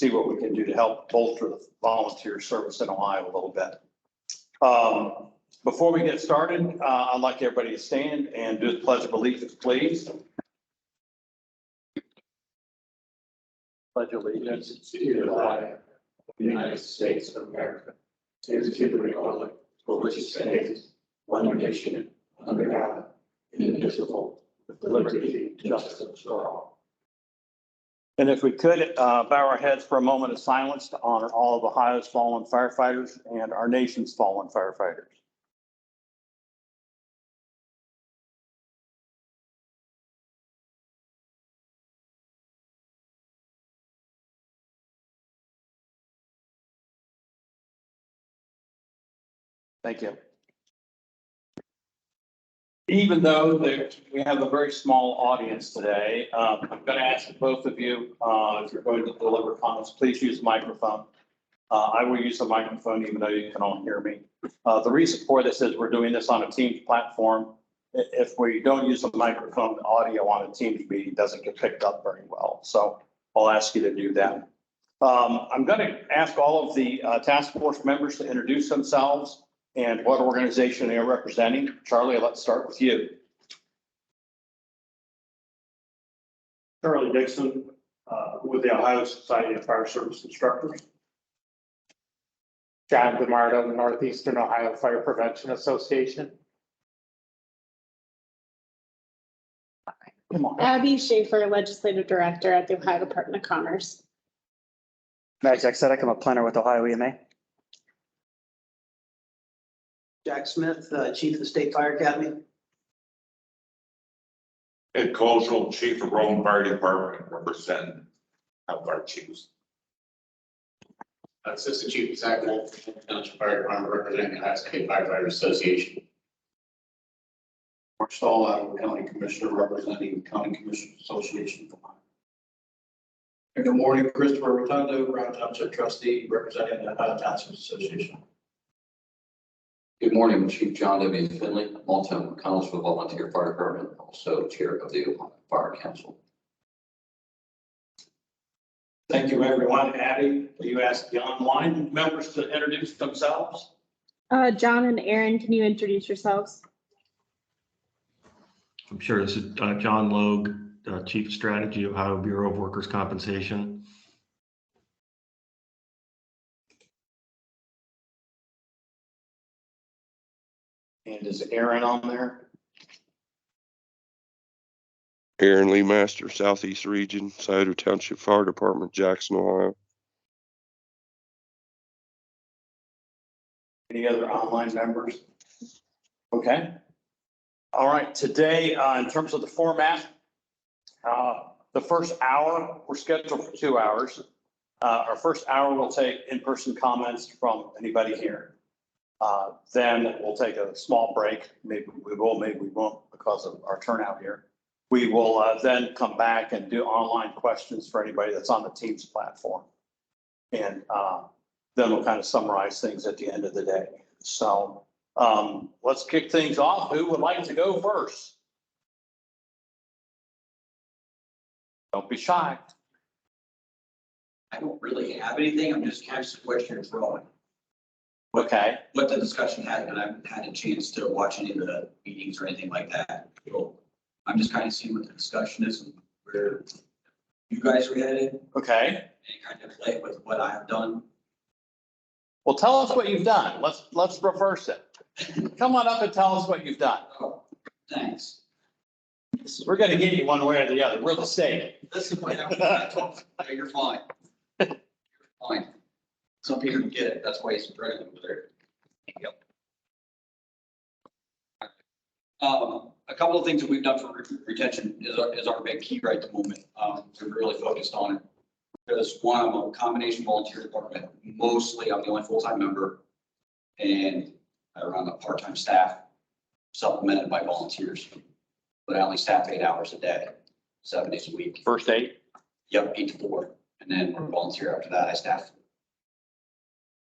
see what we can do to help bolster the volunteer service in Ohio a little bit. Before we get started, I'd like everybody to stand and do the Pledge of Allegiance, please. Pledge allegiance to the flag of the United States of America, and to the republic for which it stands, one nation, under God, indivisible, with liberty and justice for all. And if we could bow our heads for a moment of silence to honor all of Ohio's fallen firefighters and our nation's fallen firefighters. Thank you. Even though we have a very small audience today, I'm going to ask both of you, if you're going to deliver comments, please use the microphone. I will use the microphone even though you can all hear me. The reason for this is we're doing this on a Teams platform. If we don't use the microphone, the audio on a Teams meeting doesn't get picked up very well. So I'll ask you to do that. I'm going to ask all of the task force members to introduce themselves and what organization they are representing. Charlie, let's start with you. Charlie Dixon, with the Ohio Society of Fire Service Instructors. John DeMardo, Northeastern Ohio Fire Prevention Association. Come on. Abby Schaefer, Legislative Director at the Ohio Department of Commerce. Matt Jack-Sedek, I'm a planner with Ohio EMA. Jack Smith, Chief of the State Fire Academy. Ed Colesville, Chief of Rome Fire Department, representing our chiefs. Assistant Chief Zach Wolf, Township Fire Department, representing the Ohio State Firefighters Association. Marshal, Iowa County Commissioner, representing County Commissioners Association. Good morning, Christopher Rotundo, Brown Township Trustee, representing the Ohio Township Association. Good morning, Chief John W. Finley, Malton, Connellsville Volunteer Fire Department, also Chair of the Ohio Fire Council. Thank you, everyone. Abby, will you ask the online members to introduce themselves? John and Aaron, can you introduce yourselves? I'm sure. This is John Logue, Chief of Strategy, Ohio Bureau of Workers' Compensation. And is Aaron on there? Aaron Lee Master, Southeast Region, Scioto Township Fire Department, Jackson, Ohio. Any other online members? Okay. All right. Today, in terms of the format, the first hour, we're scheduled for 2 hours. Our first hour will take in-person comments from anybody here. Then we'll take a small break. Maybe we will, maybe we won't because of our turnout here. We will then come back and do online questions for anybody that's on the Teams platform. And then we'll kind of summarize things at the end of the day. So let's kick things off. Who would like to go first? Don't be shy. I don't really have anything. I'm just catching the question you're throwing. Okay. What the discussion had, and I haven't had a chance to watch any of the meetings or anything like that. So I'm just kind of seeing what the discussion is and where you guys are headed. Okay. And kind of play with what I have done. Well, tell us what you've done. Let's reverse it. Come on up and tell us what you've done. Oh, thanks. We're going to get you one way or the other. We're the same. Listen, you're fine. You're fine. Some people get it. That's why he's running over there. Yep. A couple of things that we've done for retention is our big key right at the moment. We're really focused on it. Because one, I'm a combination volunteer department. Mostly, I'm the only full-time member, and I run a part-time staff, supplemented by volunteers. But I only staff 8 hours a day, 7 days a week. First 8? Yep, 8 to 4, and then we're volunteer after that. I staff.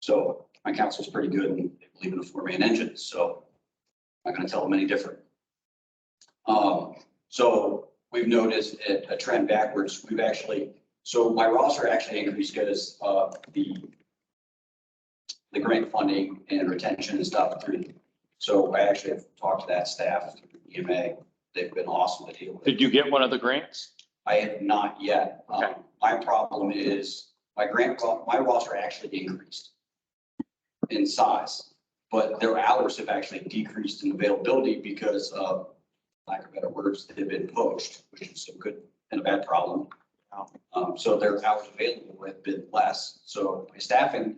So my council's pretty good, and they believe in a 4-man engine. So I'm not going to tell them any different. So we've noticed a trend backwards. We've actually So my roster actually increased because of the grant funding and retention and stuff through. So I actually have talked to that staff through EMA. They've been awesome to deal with. Did you get one of the grants? I have not yet. Okay. My problem is my roster actually increased in size, but their hours have actually decreased in availability because of, lack of better words, they've been poached, which is a good and a bad problem. So their hours available have been less. So my staffing,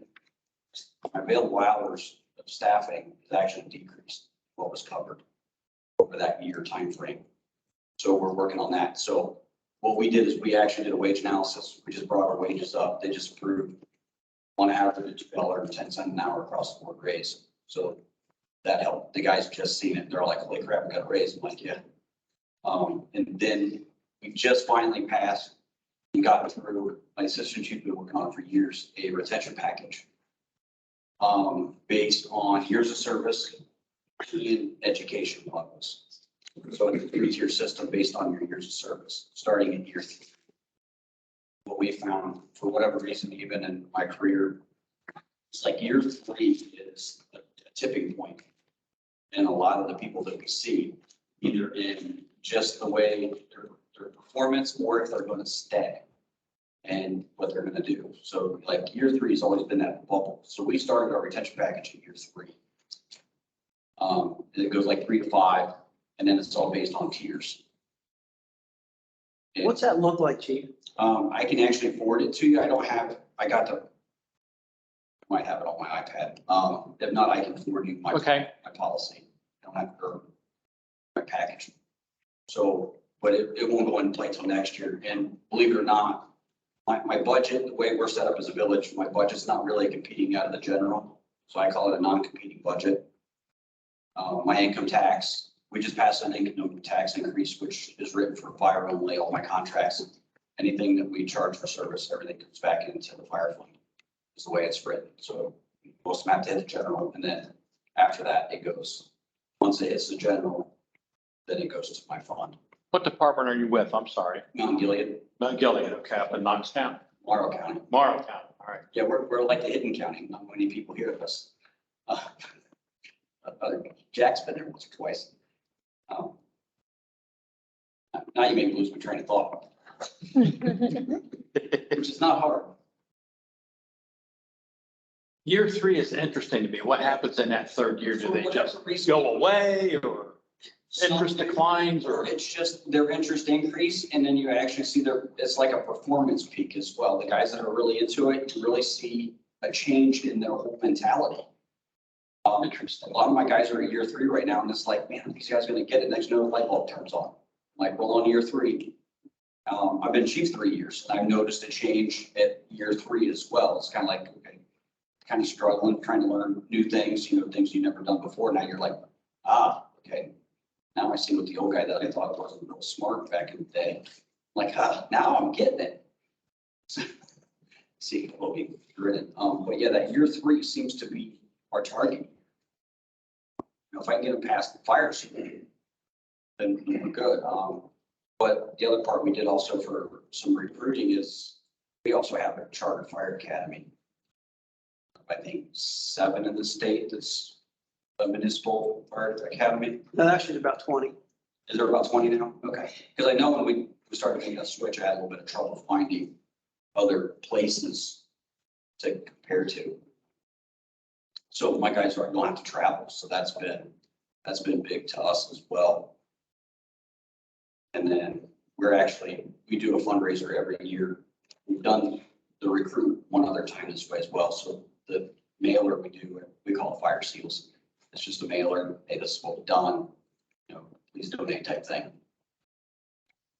my available hours of staffing has actually decreased what was covered over that year timeframe. So we're working on that. So what we did is we actually did a wage analysis. We just brought our wages up. They just approved on average $1.10 an hour across the board raise. So that helped. The guys just seen it. They're like, holy crap, we got a raise. I'm like, yeah. And then we just finally passed and got through, my assistant chief been working on it for years, a retention package. Based on years of service and education levels. So it's a 3-tier system based on your years of service, starting in year 3. What we found, for whatever reason, even in my career, it's like year 3 is a tipping point. And a lot of the people that we see, either in just the way their performance or if they're going to stay and what they're going to do. So like year 3 has always been that bubble. So we started our retention package in year 3. And it goes like 3 to 5, and then it's all based on tiers. What's that look like, Chief? I can actually forward it to you. I don't have, I might have it on my iPad. If not, I can forward you my policy. I don't have my package. So, but it won't go into play till next year. And believe it or not, my budget, the way we're set up as a village, my budget's not really competing out of the general. So I call it a non-competing budget. My income tax, we just passed an income tax increase, which is written for fire only. All my contracts, anything that we charge for service, everything comes back into the fire fund. Is the way it's written. So most of them have to hit the general, and then after that, it goes. Once it hits the general, then it goes to my fund. What department are you with? I'm sorry. Mount Gilead, Mount Gilead, okay, up in Knox County, Morrow County. Morrow County, all right. Yeah, we're like the hidden county. Not many people hear of us. Jack's been there once or twice. Now you may lose my train of thought, which is not hard. Year 3 is interesting to me. What happens in that 3rd year? Do they just go away or interest declines or? It's just their interest increase, and then you actually see it's like a performance peak as well. The guys that are really into it, you really see a change in their whole mentality. Interesting. A lot of my guys are at year 3 right now, and it's like, man, these guys are going to get it next. No light bulb turns on. Like, we're on year 3. I've been chief 3 years, and I've noticed a change at year 3 as well. It's kind of like, okay, kind of struggling, trying to learn new things, things you've never done before. Now you're like, okay. Now I see what the old guy that I thought wasn't real smart back in the day. Like, now I'm getting it. See, we'll be grinning. But yeah, that year 3 seems to be our target. If I can get them past the fire scene, then we're good. But the other part we did also for some recruiting is we also have a charter fire academy. I think 7 in the state that's a municipal fire academy. No, actually about 20. Is there about 20 now? Okay. Because I know when we started making a switch, I had a little bit of trouble finding other places to compare to. So my guys don't have to travel. So that's been big to us as well. And then we do a fundraiser every year. We've done the recruit one other time this way as well. So the mailer we call it Fire Seals. It's just a mailer. Hey, this is what we've done. Please donate type thing.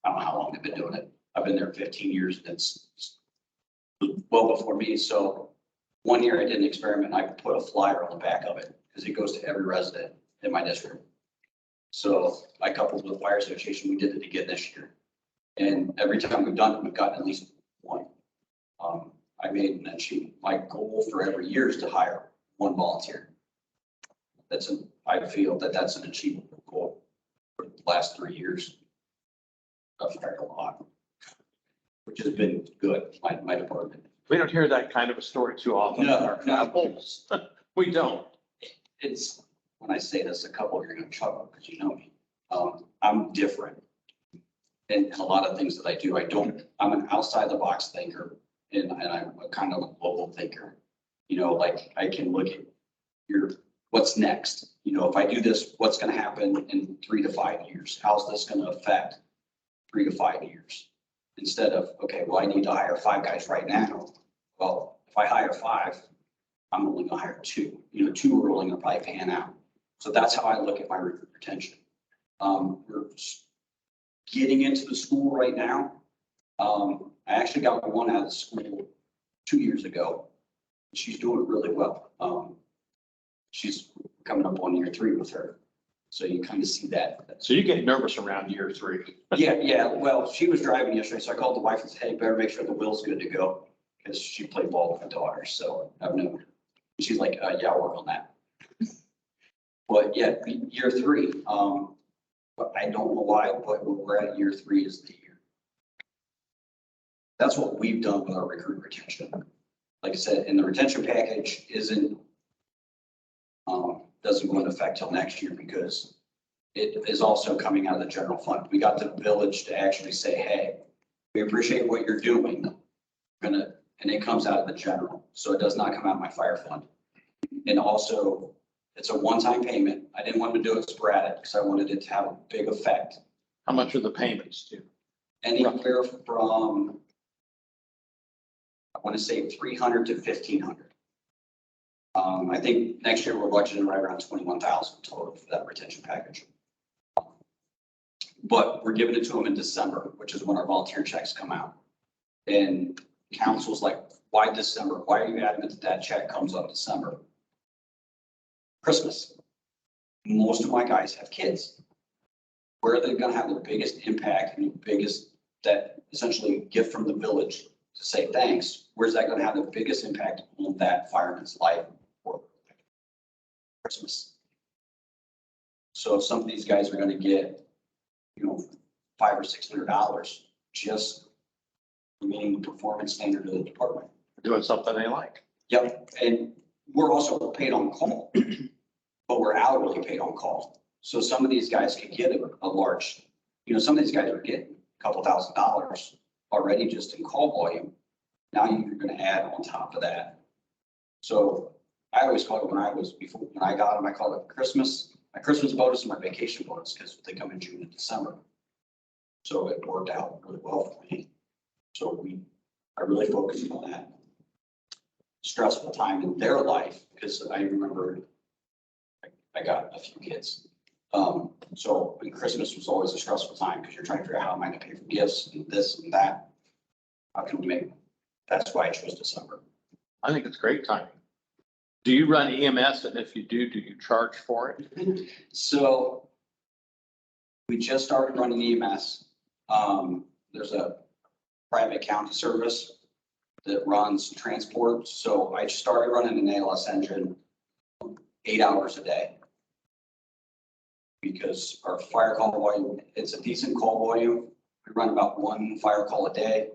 I don't know how long they've been doing it. I've been there 15 years and it's well before me. So one year I did an experiment. I put a flyer on the back of it because it goes to every resident in my district. So I coupled with the fire association. We did it again this year. And every time we've done it, we've gotten at least one. I made an achievement. My goal for every year is to hire one volunteer. I feel that's an achievable goal for the last 3 years. I've hired a lot. which has been good, my department. We don't hear that kind of a story too often. in our No. travels. We don't. It's, when I say this, a couple of you are gonna chuckle because you know me. I'm different. In a lot of things that I do, I'm an outside the box thinker and I'm a kind of a global thinker. You know, like I can look at what's next? You know, if I do this, what's gonna happen in 3 to 5 years? How's this gonna affect 3 to 5 years? Instead of, okay, well, I need to hire 5 guys right now. Well, if I hire 5, I'm only gonna hire 2. You know, 2 are only gonna probably pan out. So that's how I look at my retention. We're getting into the school right now. I actually got one out of the school 2 years ago. She's doing really well. She's coming up on year 3 with her. So you kind of see that. So you get nervous around year 3. Yeah. Well, she was driving yesterday, so I called the wife and said, hey, better make sure the wheel's good to go. Because she played ball with my daughter, so I've known. She's like, yeah, I'll work on that. But yeah, year 3, but I don't know why, but we're at year 3 is the year. That's what we've done with our recruit retention. Like I said, and the retention package doesn't go into effect till next year because it is also coming out of the general fund. We got the village to actually say, hey, we appreciate what you're doing. And it comes out of the general. So it does not come out of my fire fund. And also it's a one-time payment. I didn't want to do it sporadic because I wanted it to have a big effect. How much are the payments to? Anywhere from, I want to say 300 to 1,500. I think next year we're budgeting right around 21,000 total for that retention package. But we're giving it to them in December, which is when our volunteer checks come out. And council's like, why December? Why are you adamant that check comes up December? Christmas. Most of my guys have kids. Where are they going to have the biggest impact and the biggest, that essentially gift from the village to say thanks? Where's that going to have the biggest impact on that fireman's life for Christmas? So if some of these guys are going to get, $500 or $600 just meeting the performance standard of the department. Doing something they like. Yep, and we're also paid on call, but we're hourly paid on call. So some of these guys could get a large, some of these guys are getting a couple $1,000s already just in call volume. Now you're going to add on top of that. So I always called it when I got them, I called it Christmas, my Christmas bonus and my vacation bonus because they come in June and December. So it worked out really well for me. So I really focused on that stressful time in their life because I remember I got a few kids. So Christmas was always a stressful time because you're trying to figure out how am I going to pay for gifts and this and that. How can we make, that's why I chose December. I think it's great timing. Do you run EMS? And if you do you charge for it? So we just started running EMS. There's a private county service that runs transport. So I started running an ALS engine 8 hours a day because our fire call volume, it's a decent call volume. We run about 1 fire call a day.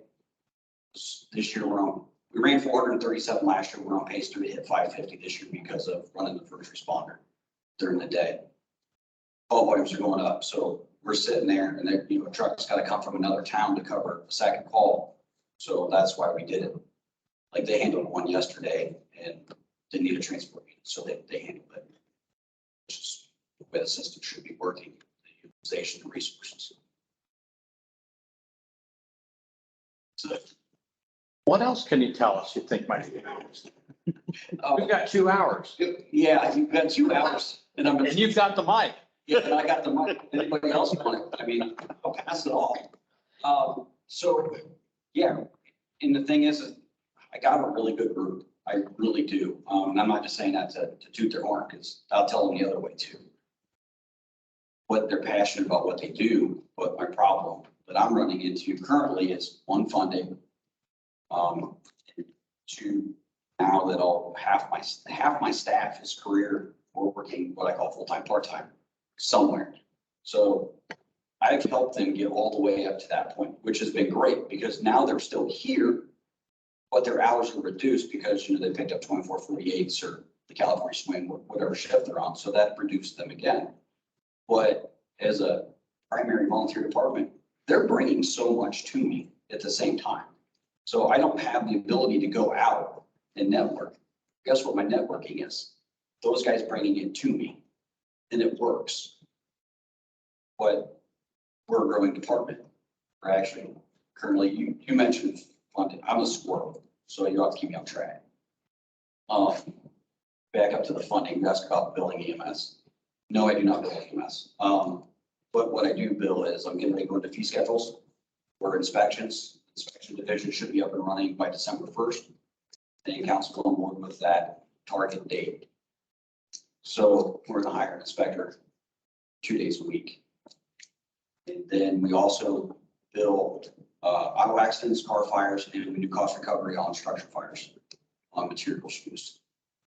This year we ran 437 last year. We're on pace to hit 550 this year because of running the first responder during the day. Call volumes are going up. So we're sitting there and a truck's got to come from another town to cover a second call. So that's why we did it. Like they handled one yesterday and they need a transport unit. So they handled it. Which is the way the system should be working, the utilization of resources. So What else can you tell us you think might be interesting? We've got 2 hours. Yeah, you've got 2 hours And you've got the mic. Yeah, and I got the mic. Anybody else want it? I mean, I'll pass it all. So, yeah, and the thing is I got a really good group. I really do. And I'm not just saying that to toot their horn because I'll tell them the other way too. What they're passionate about, what they do, but my problem that I'm running into currently is 1, funding. 2, now that half my staff is career or working what I call full-time, part-time somewhere. So I've helped them get all the way up to that point, which has been great because now they're still here, but their hours are reduced because, they picked up 24/48s or the California swing, whatever shift they're on. So that reduced them again. But as a primary volunteer department, they're bringing so much to me at the same time. So I don't have the ability to go out and network. Guess what my networking is? Those guys bringing it to me, and it works. But we're a growing department. We're actually currently, you mentioned funding. I'm a squirrel, so you have to keep me on track. Back up to the funding, you asked about billing EMS. No, I do not bill EMS. But what I do bill is I'm getting ready to go into fee schedules for inspections. Inspection division should be up and running by December 1st. And council on board with that target date. So we're going to hire an inspector 2 days a week. And then we also bill auto accidents, car fires, and we do cost recovery on structure fires on materials used.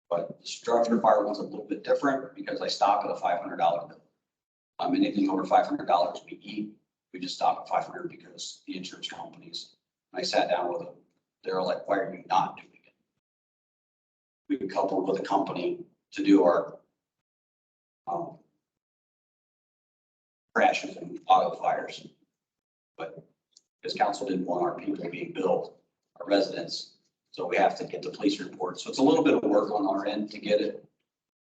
But the structure fire one's a little bit different because I stop at a $500 bill. Anything over $500 we eat, we just stop at $500 because the insurance companies, I sat down with them, they're like, why are you not doing it? We coupled with a company to do our crashes and auto fires. But because council didn't want our people being billed, our residents, so we have to get the police report. So it's a little bit of work on our end to get it.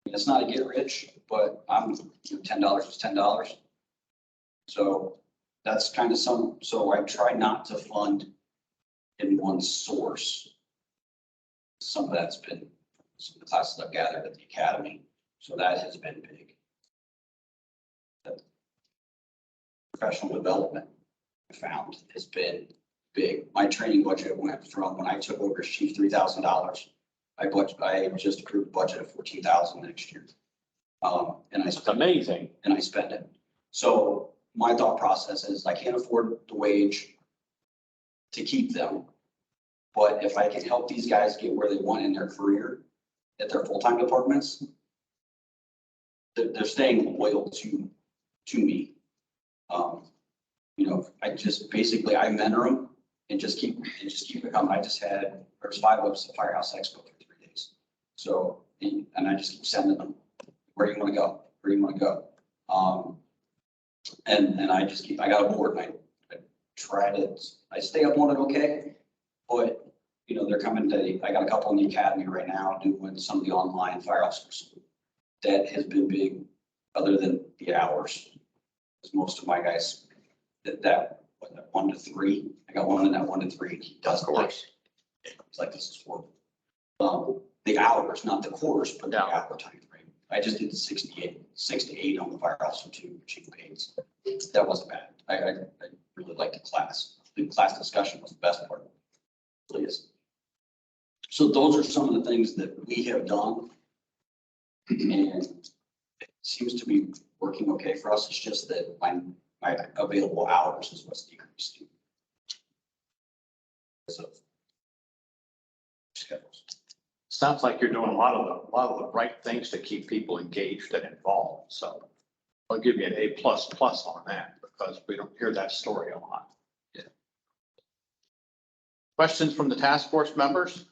It's not a get rich, but $10 is $10. So that's kind of so I try not to fund in one source. Some of that's been some of the classes I've gathered at the academy. So that has been big. Professional development I found has been big. My training budget went from when I took over as chief $3,000. I just approved a budget of $14,000 next year. And It's amazing. And I spend it. So my thought process is I can't afford the wage to keep them. But if I can help these guys get where they want in their career at their full-time departments, they're staying loyal to me. I just basically, I mentor them and just keep it coming. There's 5 of us at Firehouse Expo for 3 days. So, and I just keep sending them, where do you want to go? Where do you want to go? And I got a board and I stay up on it okay, but they're coming I got a couple in the academy right now doing some of the online firehouse. That has been big, other than the hours. Because most of my guys, that 1 to 3, I got one in that 1 to 3, and he does Of course. It's like, this is horrible. The hours, not the course, but the hour time frame. I just did the 6 to 8 on the firehouse and 2 chief pains. That wasn't bad. I really liked the class. The class discussion was the best part. It really is. So those are some of the things that we have done. And it seems to be working okay for us. It's just that my available hours is what's decreasing. Because of schedules. Sounds like you're doing a lot of the right things to keep people engaged and involved. So I'll give you an A++ on that because we don't hear that story a lot. Yeah. Questions from the task force members?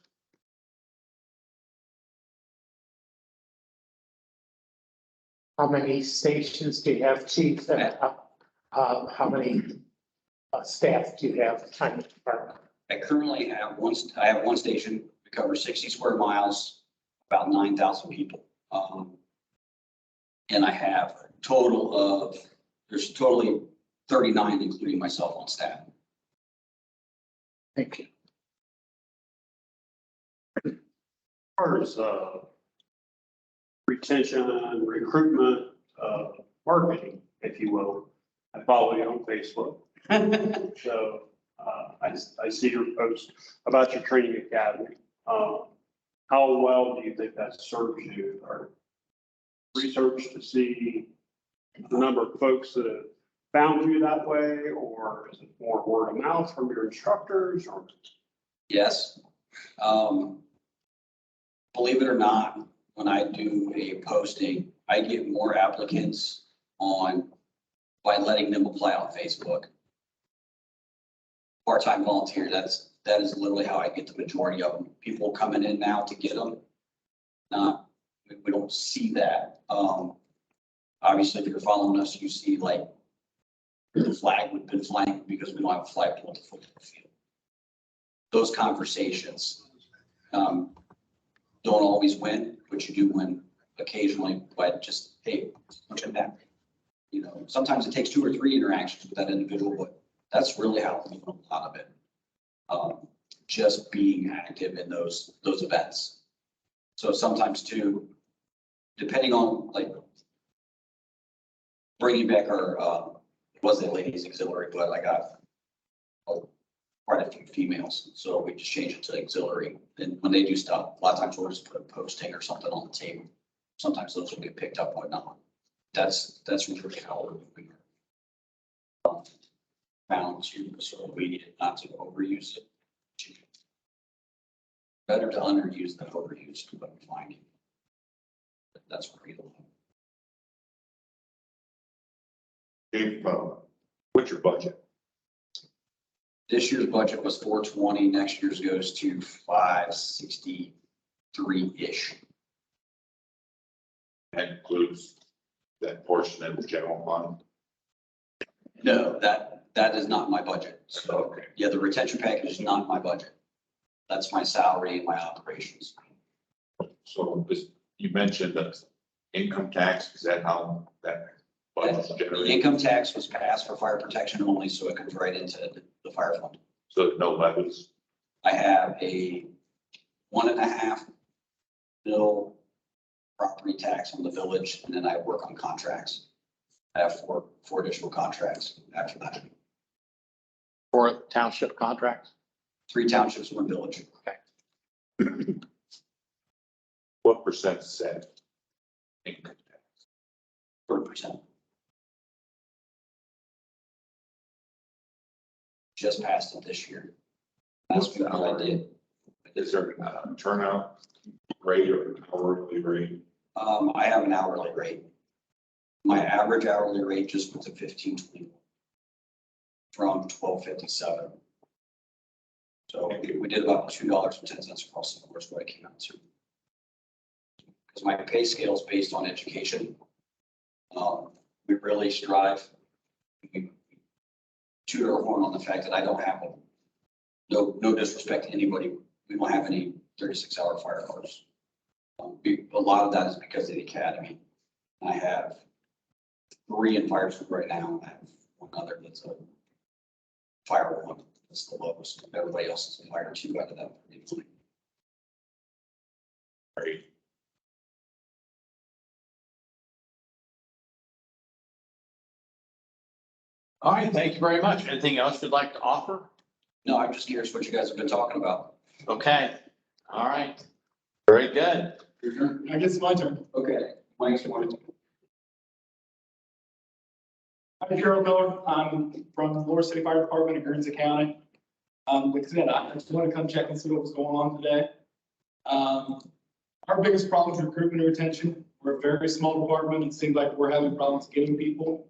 How many stations do you have, chief? And how many staff do you have on the department? I currently have I have one station. We cover 60 square miles, about 9,000 people. And I have a there's totally 39, including myself on staff. Thank you. As far as retention, recruitment, marketing, if you will, I follow you on Facebook. So I see your post about your training academy. How well do you think that serves you? Or research to see the number of folks that have found you that way, or is it more word of mouth from your instructors? Or Yes. Believe it or not, when I do a posting, I get more applicants on by letting them apply on Facebook. Part-time volunteer, that is literally how I get the majority of them. People coming in now to get them. We don't see that. Obviously, if you're following us, you see like the flag, we've been flying because we don't have a flagpole at the football field. Those conversations don't always win, but you do win occasionally by just, hey, look at that. You know, sometimes it takes 2 or 3 interactions with that individual, but that's really how we win a lot of it. Just being active in those events. So sometimes too, depending on like bringing back our, it wasn't ladies auxiliary, but I got quite a few females. So we just change it to auxiliary. And when they do stuff, a lot of times we'll just put a posting or something on the table. Sometimes those will get picked up, whatnot. That's really how we're moving. Found to, so we need not to overuse it. Better to underuse than overuse, but I'm finding. That's where we go. Chief, what's your budget? This year's budget was 420, next year's goes to 563-ish. That includes that portion of the general fund? No, that is not my budget. So, Okay. yeah, the retention package is not my budget. That's my salary and my operations. So you mentioned that income tax, is that how that budget's The generated? income tax was passed for fire protection only, so it comes right into the fire fund. So no levies? I have a 1.5 mil property tax on the village, and then I work on contracts. I have four additional contracts after that. 4 township contracts? 3 townships, 1 village. What percent said income tax? 30%. Just passed it this year. That's what I did. Is there a turnout rate or an hourly rate? I have an hourly rate. My average hourly rate just went to $15.20 from $12.57. So we did about $2.10 across the board is what I came out to. Because my pay scale is based on education. We really strive. We toot our horn on the fact that I don't have no disrespect to anybody. We don't have any 36-hour firefighters. A lot of that is because of the academy. I have 3 in fire school right now. I have 1 other that's a fire 1. That's the lowest. Everybody else is a fire 2 out of that. Right. All right, thank you very much. Anything else you'd like to offer? No, I'm just curious what you guys have been talking about. Okay, all right. Very good. I guess it's my turn. Okay, Mike's wanted. I'm Gerald Miller. I'm from the Lower City Fire Department in Guernsey County. Like I said, I just want to come check and see what was going on today. Our biggest problem is recruitment and retention. We're a very small department. It seems like we're having problems getting people.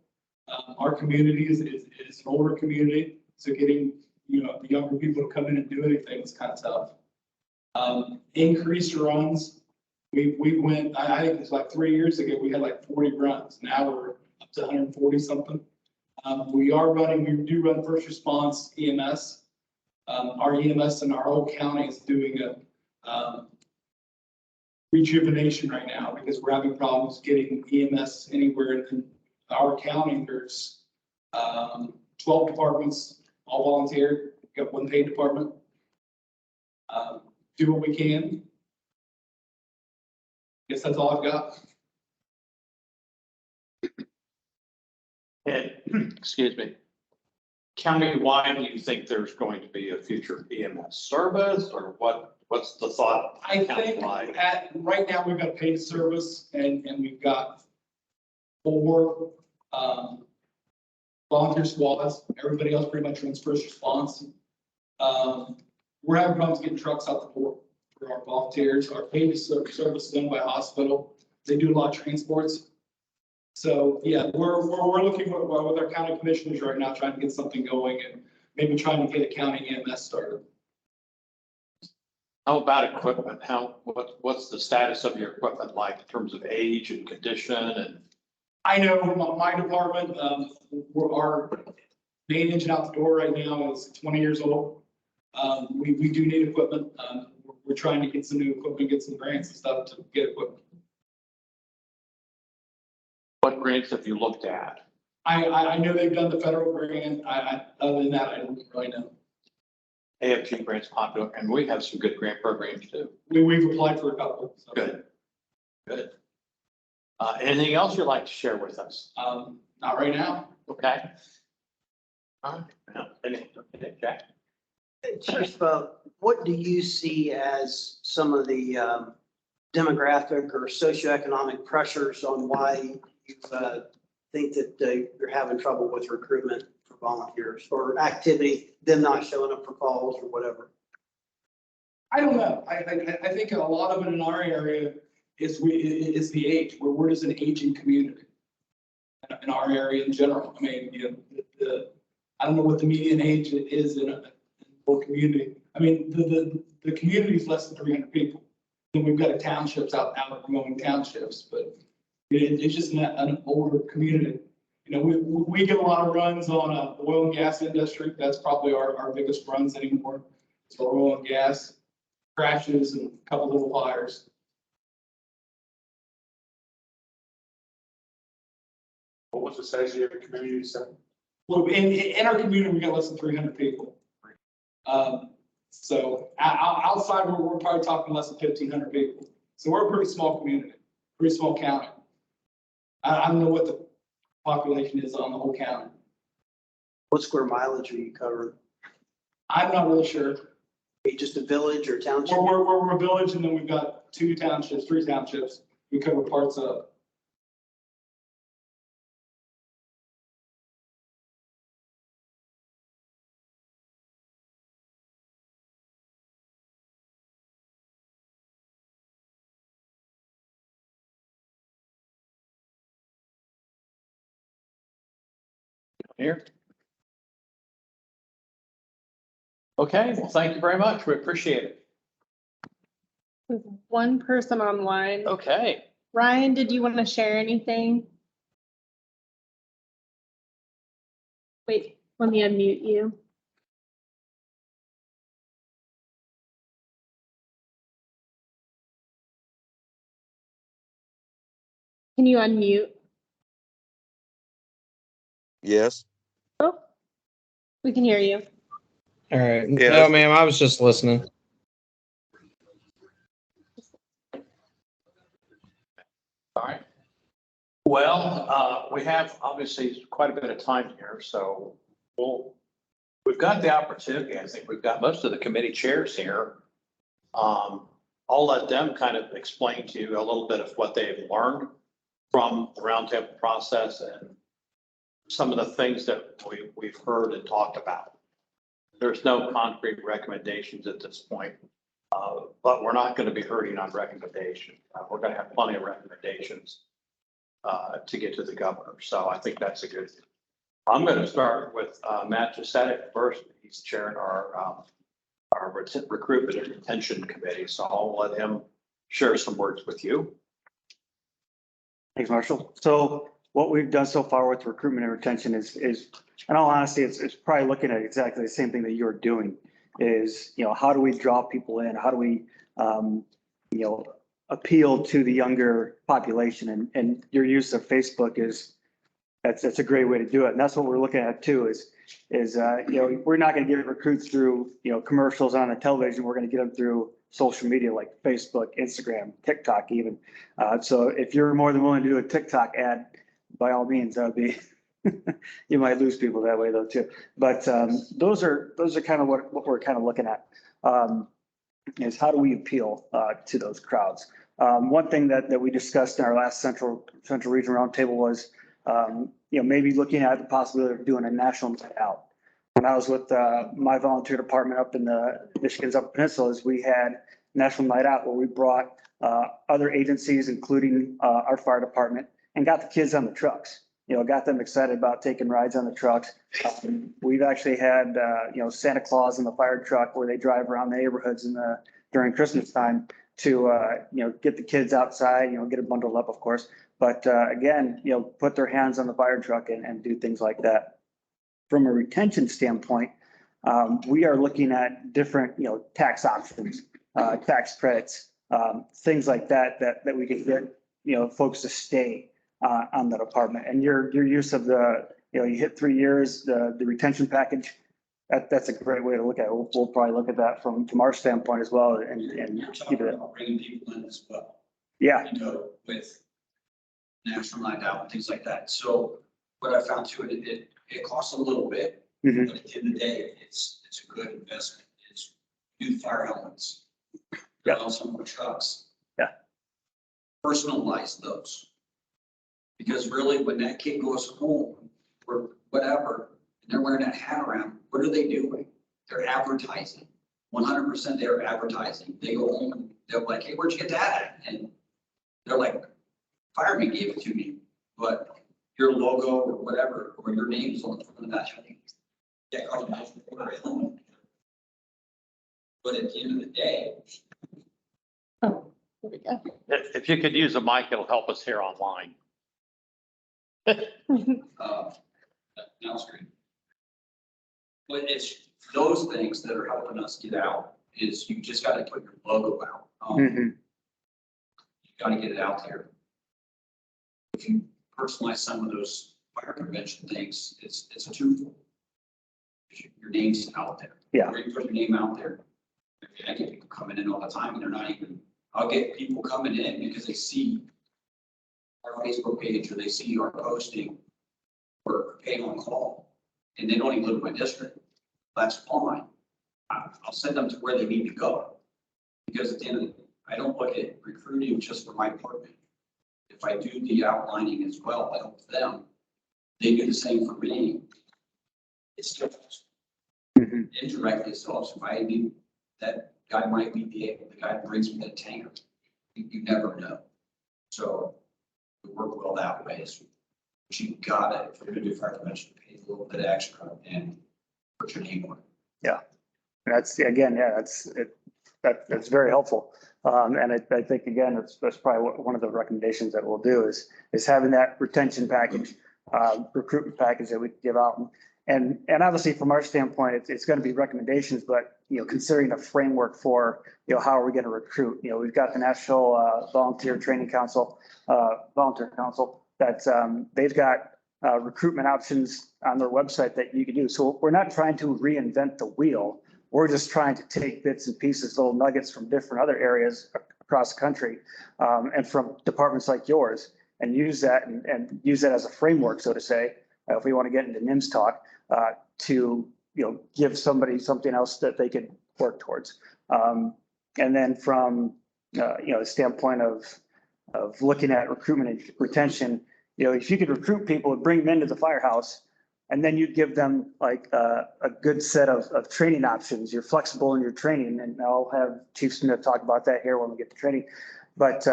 Our community is an older community, so getting, the younger people to come in and do anything is kind of tough. Increased runs. We went, I think it's like 3 years ago, we had like 40 runs. Now we're up to 140 something. We do run first response EMS. Our EMS in our whole county is doing a rejuvenation right now because we're having problems getting EMS anywhere in our county. There's 12 departments, all volunteer. We've got 1 paid department. Do what we can. Guess that's all I've got. And, excuse me, countywide, do you think there's going to be a future EMS service or what's the thought? I think countywide? right now we've got a paid service and we've got 4 volunteer squads. Everybody else pretty much runs first response. We're having problems getting trucks out the door for our volunteers. Our paid service is done by a hospital. They do a lot of transports. So, yeah, we're looking with our county commissioners right now, trying to get something going and maybe trying to get a county EMS started. How about equipment? What's the status of your equipment like in terms of age and condition and? I know my department, our main engine out the door right now is 20 years old. We do need equipment. We're trying to get some new equipment, get some grants and stuff to get equipment. What grants have you looked at? I know they've done the federal grant. Other than that, I don't really know. AFG grants popular, and we have some good grant programs too. We've applied for a couple. So. Good. Anything else you'd like to share with us? Not right now. Okay. All right. Now, Jack. Chief, what do you see as some of the demographic or socioeconomic pressures on why you think that you're having trouble with recruitment for volunteers or activity, them not showing up for calls or whatever? I don't know. I think a lot of it in our area is the age. We're just an aging community in our area in general. I mean, you know, I don't know what the median age is in a whole community. I mean, the community is less than 300 people. Then we've got townships outgoing townships, but it's just an older community. You know, we get a lot of runs on the oil and gas industry. That's probably our biggest runs anymore. So oil and gas crashes and a couple little fires. What was the size of your community you said? Well, in our community, we got less than 300 people. So outside, we're probably talking less than 1,500 people. So we're a pretty small community, pretty small county. I don't know what the population is on the whole county. What square mileage are you covering? I'm not really sure. Just a village or township? We're a village, and then we've got 3 townships we cover parts of. Here. Okay, well, thank you very much. We appreciate it. There's one person online. Okay. Ryan, did you want to share anything? Wait, let me unmute you. Can you unmute? Yes. Oh, we can hear you. All right. Yeah, No, ma'am, I was just listening. All right. Well, we have obviously quite a bit of time here, so we've got the opportunity. I think we've got most of the committee chairs here. I'll let them kind of explain to you a little bit of what they've learned from the roundtable process and some of the things that we've heard and talked about. There's no concrete recommendations at this point, but we're not going to be hurting on recommendation. We're going to have plenty of recommendations to get to the governor. So I think that's a good thing. I'm going to start with Matt Jasek first. He's chairing our recruitment and retention committee. So I'll let him share some words with you. Thanks, Marshall. So what we've done so far with recruitment and retention is in all honesty, it's probably looking at exactly the same thing that you're doing is, you know, how do we draw people in? How do we, you know, appeal to the younger population? And your use of Facebook that's a great way to do it. And that's what we're looking at too is you know, we're not going to get recruits through, you know, commercials on the television. We're going to get them through social media like Facebook, Instagram, TikTok even. So if you're more than willing to do a TikTok ad, by all means, that would be, you might lose people that way though too. But those are kind of what we're kind of looking at is how do we appeal to those crowds? One thing that we discussed in our last Central Region Roundtable was, you know, maybe looking at the possibility of doing a national night out. When I was with my volunteer department up in the Michigan's Upper Peninsula, we had National Night Out where we brought other agencies, including our fire department, and got the kids on the trucks. Got them excited about taking rides on the trucks. We've actually had, Santa Claus in the fire truck where they drive around the neighborhoods during Christmas time to, get the kids outside, get them bundled up, of course. But again, put their hands on the fire truck and do things like that. From a retention standpoint, we are looking at different, tax options, tax credits, things like that we can get, folks to stay on the department. And your use of the, you hit 3 years, the retention package, that's a great way to look at it. We'll probably look at that from our standpoint as well and You're keep talking it. about bringing people in as well. Yeah. With National Night Out and things like that. So what I found too, it costs a little bit, Mhm. but at the end of the day, it's a good investment. It's new fire helmets. Yeah. On some of the trucks. Yeah. Personalize those. Because really, when that kid goes home or whatever, and they're wearing that hat around, what are they doing? They're advertising. 100% they're advertising. They go home and they're like, hey, where'd you get that at? And they're like, fireman gave it to me, but your logo or whatever, or your name's on the front of that. Yeah, cause you. But at the end of the day, Oh, there we go. If you could use a mic, it'll help us here online. now it's great. But it's those things that are helping us get out is you just got to put your logo out. Mhm. You got to get it out there. If you personalize some of those fire prevention things, it's a twofold. Your name's out there. Yeah. Where you put your name out there. I get people coming in all the time and they're not even, I'll get people coming in because they see our Facebook page or they see our posting or pay on call and they don't even live in my district. That's fine. I'll send them to where they need to go. Because at the end of the day, I don't look at recruiting just for my department. If I do the outlining as well, I help them. They do the same for me. It's still Mhm. indirectly, so if I need, that guy might be the guy that brings me the tanker. You never know. So we work well that way. But you got it. If you're gonna do fire prevention, pay a little bit extra and put your name on it. Yeah. That's, again, yeah, that's very helpful. And I think, again, that's probably one of the recommendations that we'll do is having that retention package, recruitment package that we give out. And obviously from our standpoint, it's going to be recommendations, but, considering a framework for, how are we going to recruit? We've got the National Volunteer Training Council, Volunteer Council, that they've got recruitment options on their website that you can do. So we're not trying to reinvent the wheel. We're just trying to take bits and pieces, little nuggets from different other areas across the country, and from departments like yours, and use that and use that as a framework, so to say, if we want to get into NIMS talk, to give somebody something else that they could work towards. And then from the standpoint of looking at recruitment and retention, if you could recruit people and bring them into the firehouse, and then you give them like a good set of training options. You're flexible in your training, and I'll have Chief Smith talk about that here when we get to training. But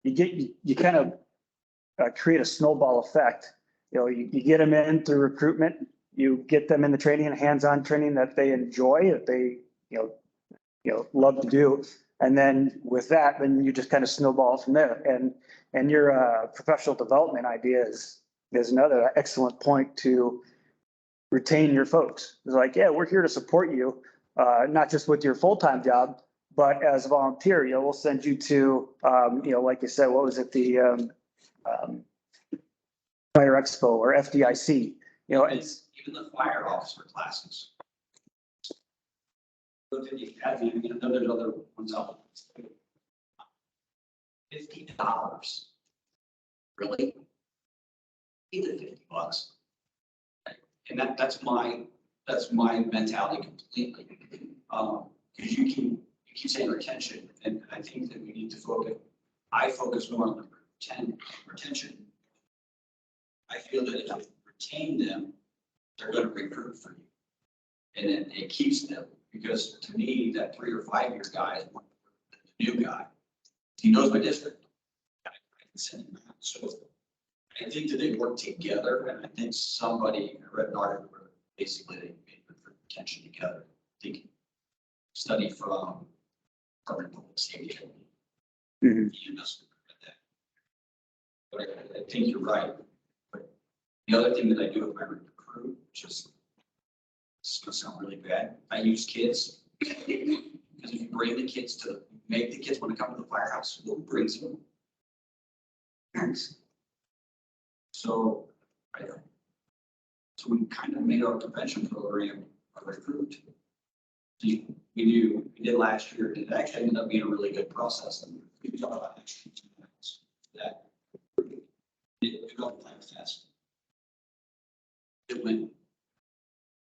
you kind of create a snowball effect. You get them in through recruitment, you get them in the training and hands-on training that they enjoy, that they love to do, and then with that, then you just kind of snowball from there. And your professional development idea is another excellent point to retain your folks. It's like, yeah, we're here to support you, not just with your full-time job, but as a volunteer. We'll send you to, like you said, what was it, the Fire Expo or FDIC. It's even the fire officer classes. Look at the academy, I know there's other ones out there. $50. Really? Either $50. And that's my mentality completely. Because you keep saying retention, and I think that we need to I focus more on the retention. I feel that if you retain them, they're going to recruit for you. And it keeps them, because to me, that 3 or 5 year guy is the new guy. He knows my district. I can send him out. So I think that they work together, and I think somebody, I read an article where basically they made the retention together. I think study from Department of Public Safety. Mhm. EMS read that. But I think you're right. But the other thing that I do with my recruit, which is, it's gonna sound really bad, I use kids. Because if you bring the kids to, make the kids want to come to the firehouse, we'll bring some parents. So, so we kind of made our prevention program a recruit. We did last year, and it actually ended up being a really good process. And we talked about actually that it got plan fast. It went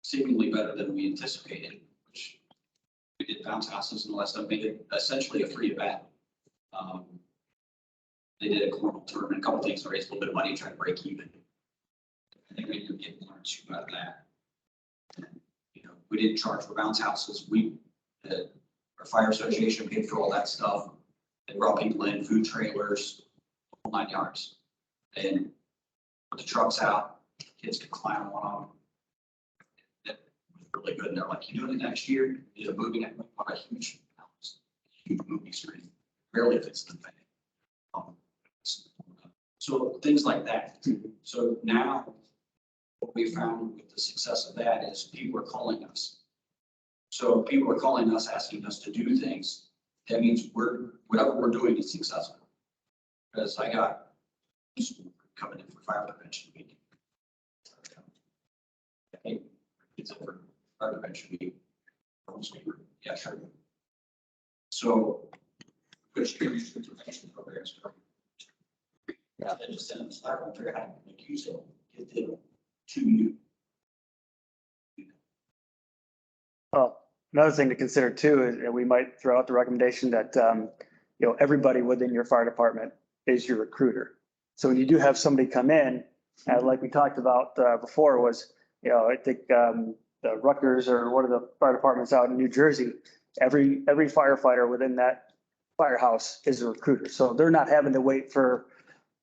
seemingly better than we anticipated, which we did bounce houses and all that stuff, made it essentially a free event. They did a corporal term and a couple things to raise a little bit of money, try to break even. I think we did get 1 or 2 out of that. You know, we didn't charge for bounce houses. Our fire association paid for all that stuff. They brought people in, food trailers, whole 9 yards. And put the trucks out, kids could climb on them. It was really good. And they're like, you doing it next year? You're moving it on a huge movie screen. Barely fits the thing. So things like that. So now what we found with the success of that is people are calling us. So people are calling us, asking us to do things. That means whatever we're doing is successful. Because I got coming in for fire prevention week. Hey, it's over fire prevention week. Yeah, sure. So, which prevention programs. Yeah. I just sent them a slide, I'm figuring out how to make use of them, get them to you. Another thing to consider too is that we might throw out the recommendation that, everybody within your fire department is your recruiter. So when you do have somebody come in, like we talked about before was, I think the Rutgers or one of the fire departments out in New Jersey, every firefighter within that firehouse is a recruiter. So they're not having to wait for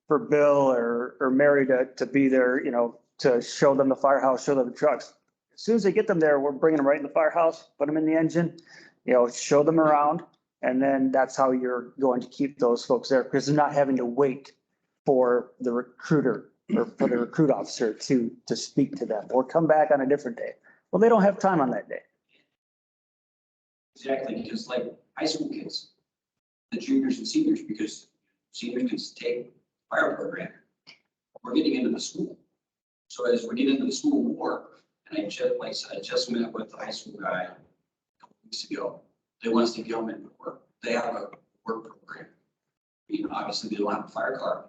Bill or Mary to be there, to show them the firehouse, show them the trucks. As soon as they get them there, we're bringing them right in the firehouse, put them in the engine, show them around. And then that's how you're going to keep those folks there because they're not having to wait for the recruiter or for the recruit officer to speak to them or come back on a different day. Well, they don't have time on that day. Exactly, because like high school kids, the juniors and seniors, because seniors can take fire program. We're getting into the school. So as we get into the school more, and I just met with the high school guy a couple weeks ago. They want us to come in work. They have a work program. Obviously they don't have a fire car,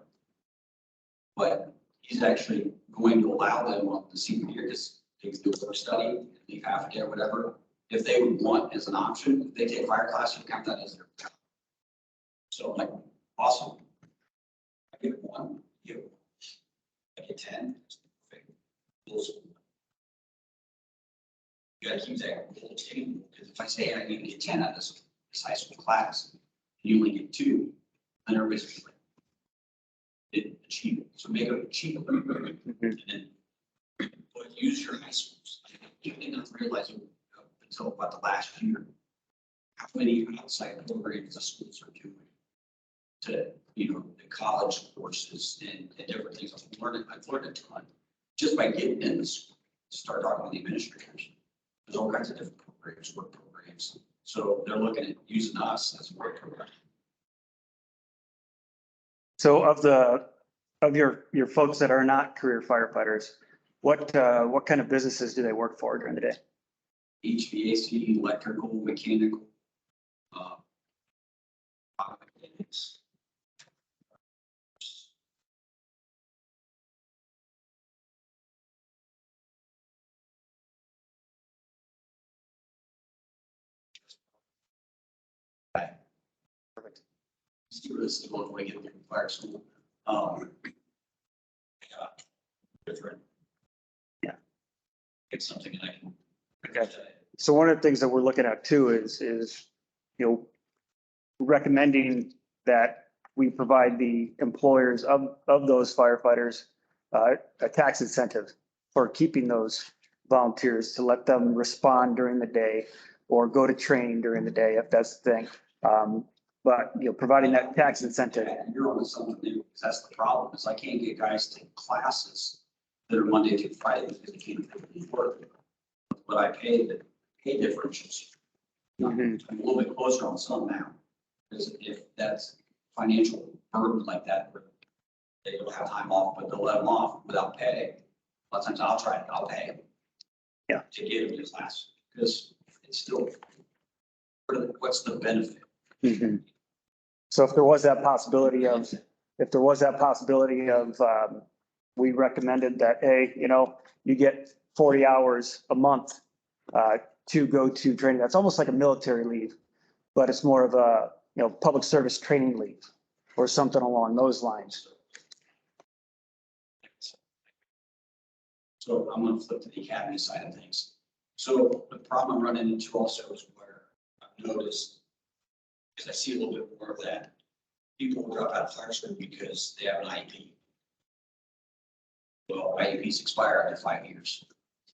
but he's actually going to allow them on the senior year because they can do a work study, leave half a day or whatever. If they would want as an option, if they take fire class, you count that as their job. So I'm like, awesome. I get 1, I get 10. Those, you gotta keep that whole team, because if I say I need to get 10 out of this high school class, and you only get 2, then everybody's like, didn't achieve it. So make it achievable. And then but use your high schools. You did not realize it until about the last year how many outside programs the schools are doing to, the college courses and different things. I've learned a ton just by getting in the school, start talking to the administrators. There's all kinds of different programs, work programs. So they're looking at using us as a work program. So of your folks that are not career firefighters, what kind of businesses do they work for during the day? HVAC, electrical, mechanical. Perfect. This is one way to get fire school. Different. Yeah. It's something that I can. Okay. So one of the things that we're looking at too is recommending that we provide the employers of those firefighters a tax incentive for keeping those volunteers to let them respond during the day or go to training during the day if that's the thing. But, you know, providing that tax incentive. And you're on something new, because that's the problem, is I can't get guys to classes that are Monday through Friday because they can't physically work. But I pay the pay differentials. I'm a little bit closer on some now, because if that's financial burden like that, where they don't have time off, but they'll let them off without pay. A lot of times I'll try it, I'll pay. Yeah. To get them to class, because it's still, what's the benefit? So if there was that possibility of, we recommended that, hey, you know, you get 40 hours a month to go to training. That's almost like a military leave, but it's more of a, you know, public service training leave or something along those lines. So I'm gonna flip to the academy side of things. So the problem I'm running into also is where I've noticed, because I see a little bit more of that, people will drop out of fire school because they have an IEP. Well, IEPs expire after 5 years.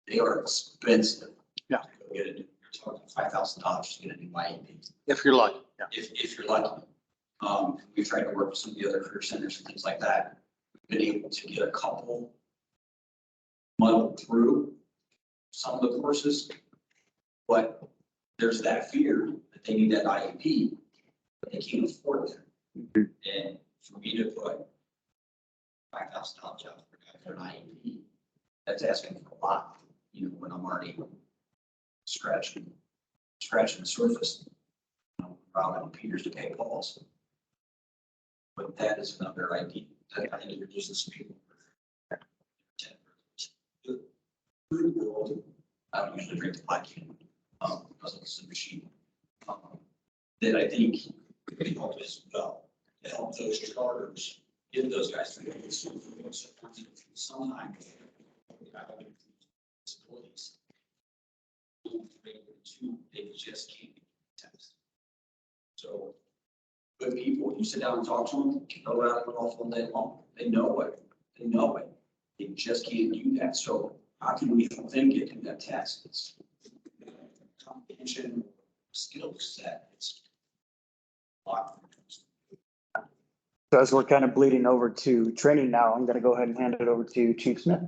They are expensive. Yeah. To go get it. You're talking $5,000 to get a new IEP. If you're lucky. Yeah. If you're lucky. We've tried to work with some of the other career centers and things like that. We've been able to get a couple muddled through some of the courses, but there's that fear that they need that IEP, but they can't afford it. And for me to put $5,000 out for an IEP, that's asking for a lot, you know, when I'm already scratching the surface. Robbing Peters to pay Paul's. But that is another idea that I introduce this people. Food world, I don't usually drink the black can, because it's a machine. That I think could help as well, to help those charters, get those guys through. Sometimes disabilities. They just can't get text. So good people, you sit down and talk to them, go out and off all day long. They know it. They know it. They just can't do that. So how can we help them get through that test? It's comprehension skill set. It's a lot. So as we're kind of bleeding over to training now, I'm going to go ahead and hand it over to Chief Smith.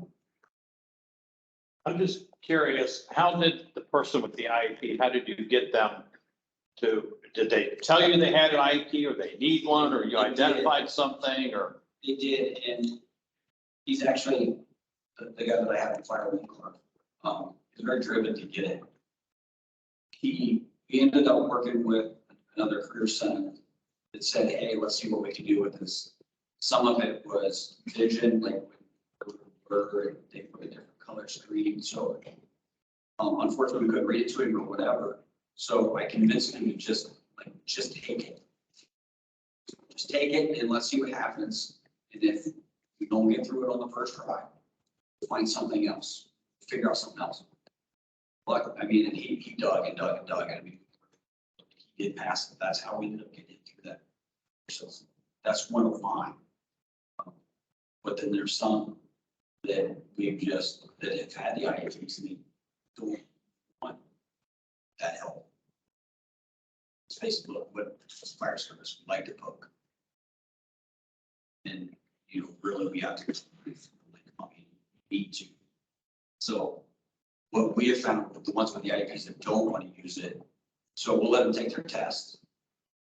I'm just curious, how did the person with the IEP, how did you get them to, did they tell you they had an IEP or they need one, or you identified something, or? They did, and he's actually the guy that I have in fire club. He's very driven to get it. He ended up working with another career center that said, hey, let's see what we can do with this. Some of it was vision, like burger, they put a different color screen. So unfortunately, we couldn't read it to him or whatever. So I convinced him to just take it. Just take it and let's see what happens. And if we don't get through it on the first try, find something else, figure out something else. But I mean, and he dug and dug and dug. I mean, he did pass it. That's how we ended up getting through that. So that's one of mine. But then there's some that that have had the IEPs and they don't want that help. It's basically what fire service would like to poke. And, you know, really we have to need to. So what we have found with the ones with the IEPs that don't want to use it, so we'll let them take their test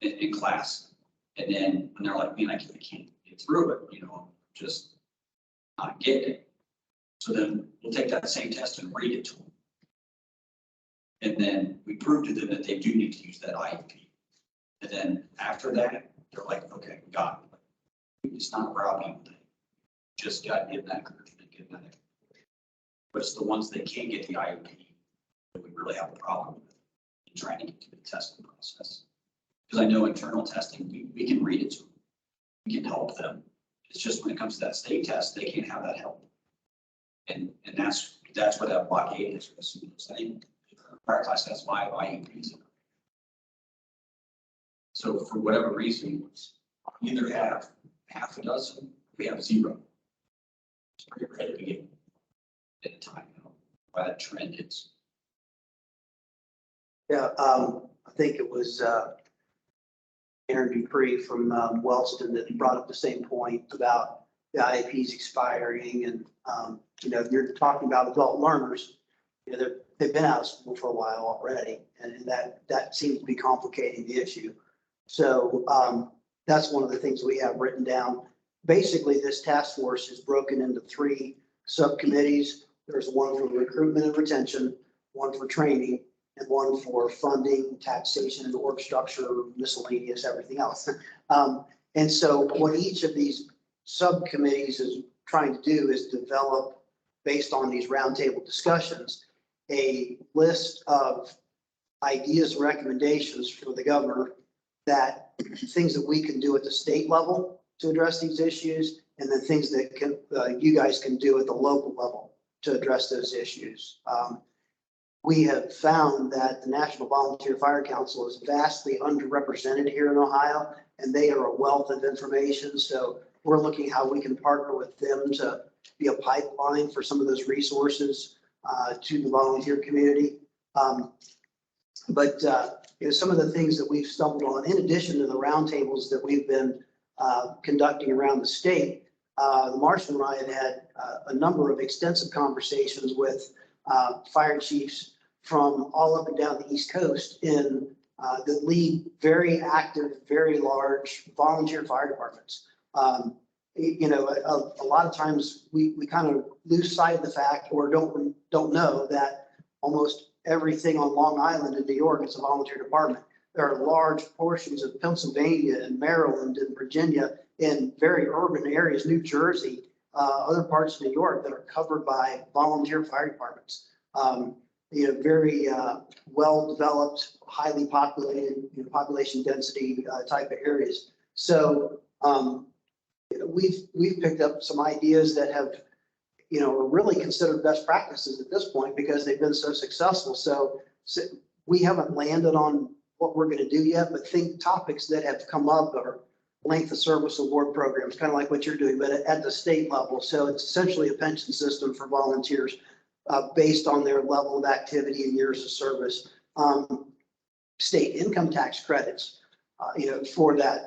in class. And then when they're like, man, I can't get through it, you know, just not getting it. So then we'll take that same test and read it to them. And then we prove to them that they do need to use that IEP. And then after that, they're like, okay, we got it. It's not a problem. Just got to give that encouragement, give that. But it's the ones that can't get the IEP that we really have a problem with in trying to get to the testing process. Because I know internal testing, we can read it to them. We can help them. It's just when it comes to that state test, they can't have that help. And that's where that blockade is. Our class has 5 IEPs. So for whatever reason, either have half a dozen, we have zero. It's pretty rare to get at a time, by that trend is. Yeah, I think it was, Aaron Dupree from Wellston that brought up the same point about the IEPs expiring and, you're talking about adult learners. They've been out of school for a while already, and that seems to be complicating the issue. So that's one of the things we have written down. Basically, this task force is broken into 3 subcommittees. There's one for recruitment and retention, one for training, and one for funding, taxation, and org structure, miscellaneous, everything else. And so what each of these subcommittees is trying to do is develop, based on these roundtable discussions, a list of ideas and recommendations for the governor, that things that we can do at the state level to address these issues, and then things that can you guys can do at the local level to address those issues. We have found that the National Volunteer Fire Council is vastly underrepresented here in Ohio, and they are a wealth of information. So we're looking how we can partner with them to be a pipeline for some of those resources to the volunteer community. But some of the things that we've stumbled on, in addition to the roundtables that we've been conducting around the state, Marshal and I have had a number of extensive conversations with fire chiefs from all up and down the East Coast that lead very active, very large volunteer fire departments. A lot of times we kind of lose sight of the fact, or don't know that almost everything on Long Island in New York is a volunteer department. There are large portions of Pennsylvania and Maryland and Virginia, in very urban areas, New Jersey, other parts of New York, that are covered by volunteer fire departments. Very well-developed, highly populated, population density type of areas. So we've picked up some ideas that have, are really considered best practices at this point because they've been so successful. So we haven't landed on what we're going to do yet, but think topics that have come up are length of service award programs, kind of like what you're doing, but at the state level. So it's essentially a pension system for volunteers based on their level of activity and years of service. State income tax credits, for that.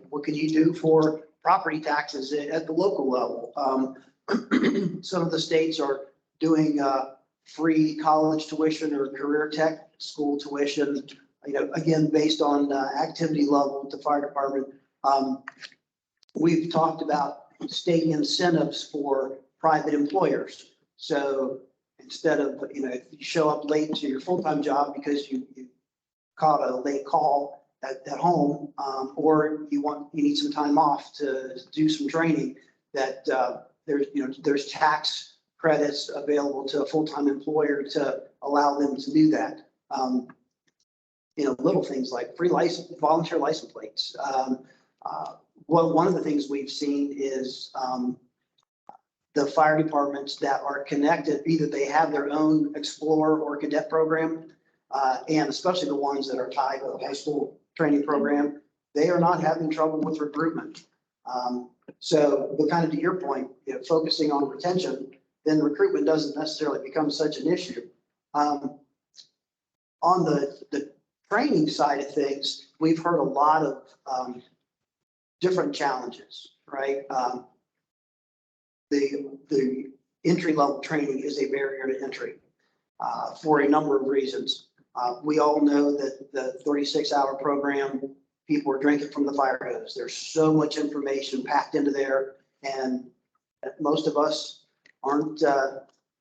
What can you do for property taxes at the local level? Some of the states are doing free college tuition or career tech school tuition, again, based on activity level at the fire department. We've talked about state incentives for private employers. So instead of, if you show up late to your full-time job because you caught a late call at home, or you need some time off to do some training, that there's tax credits available to a full-time employer to allow them to do that. Little things like free volunteer license plates. One of the things we've seen is the fire departments that are connected, either they have their own Explorer or Cadet program, and especially the ones that are tied to the high school training program, they are not having trouble with recruitment. But kind of to your point, focusing on retention, then recruitment doesn't necessarily become such an issue. On the training side of things, we've heard a lot of different challenges, right? The entry-level training is a barrier to entry for a number of reasons. We all know that the 36-hour program, people are drinking from the fire hose. There's so much information packed into there, and most of us aren't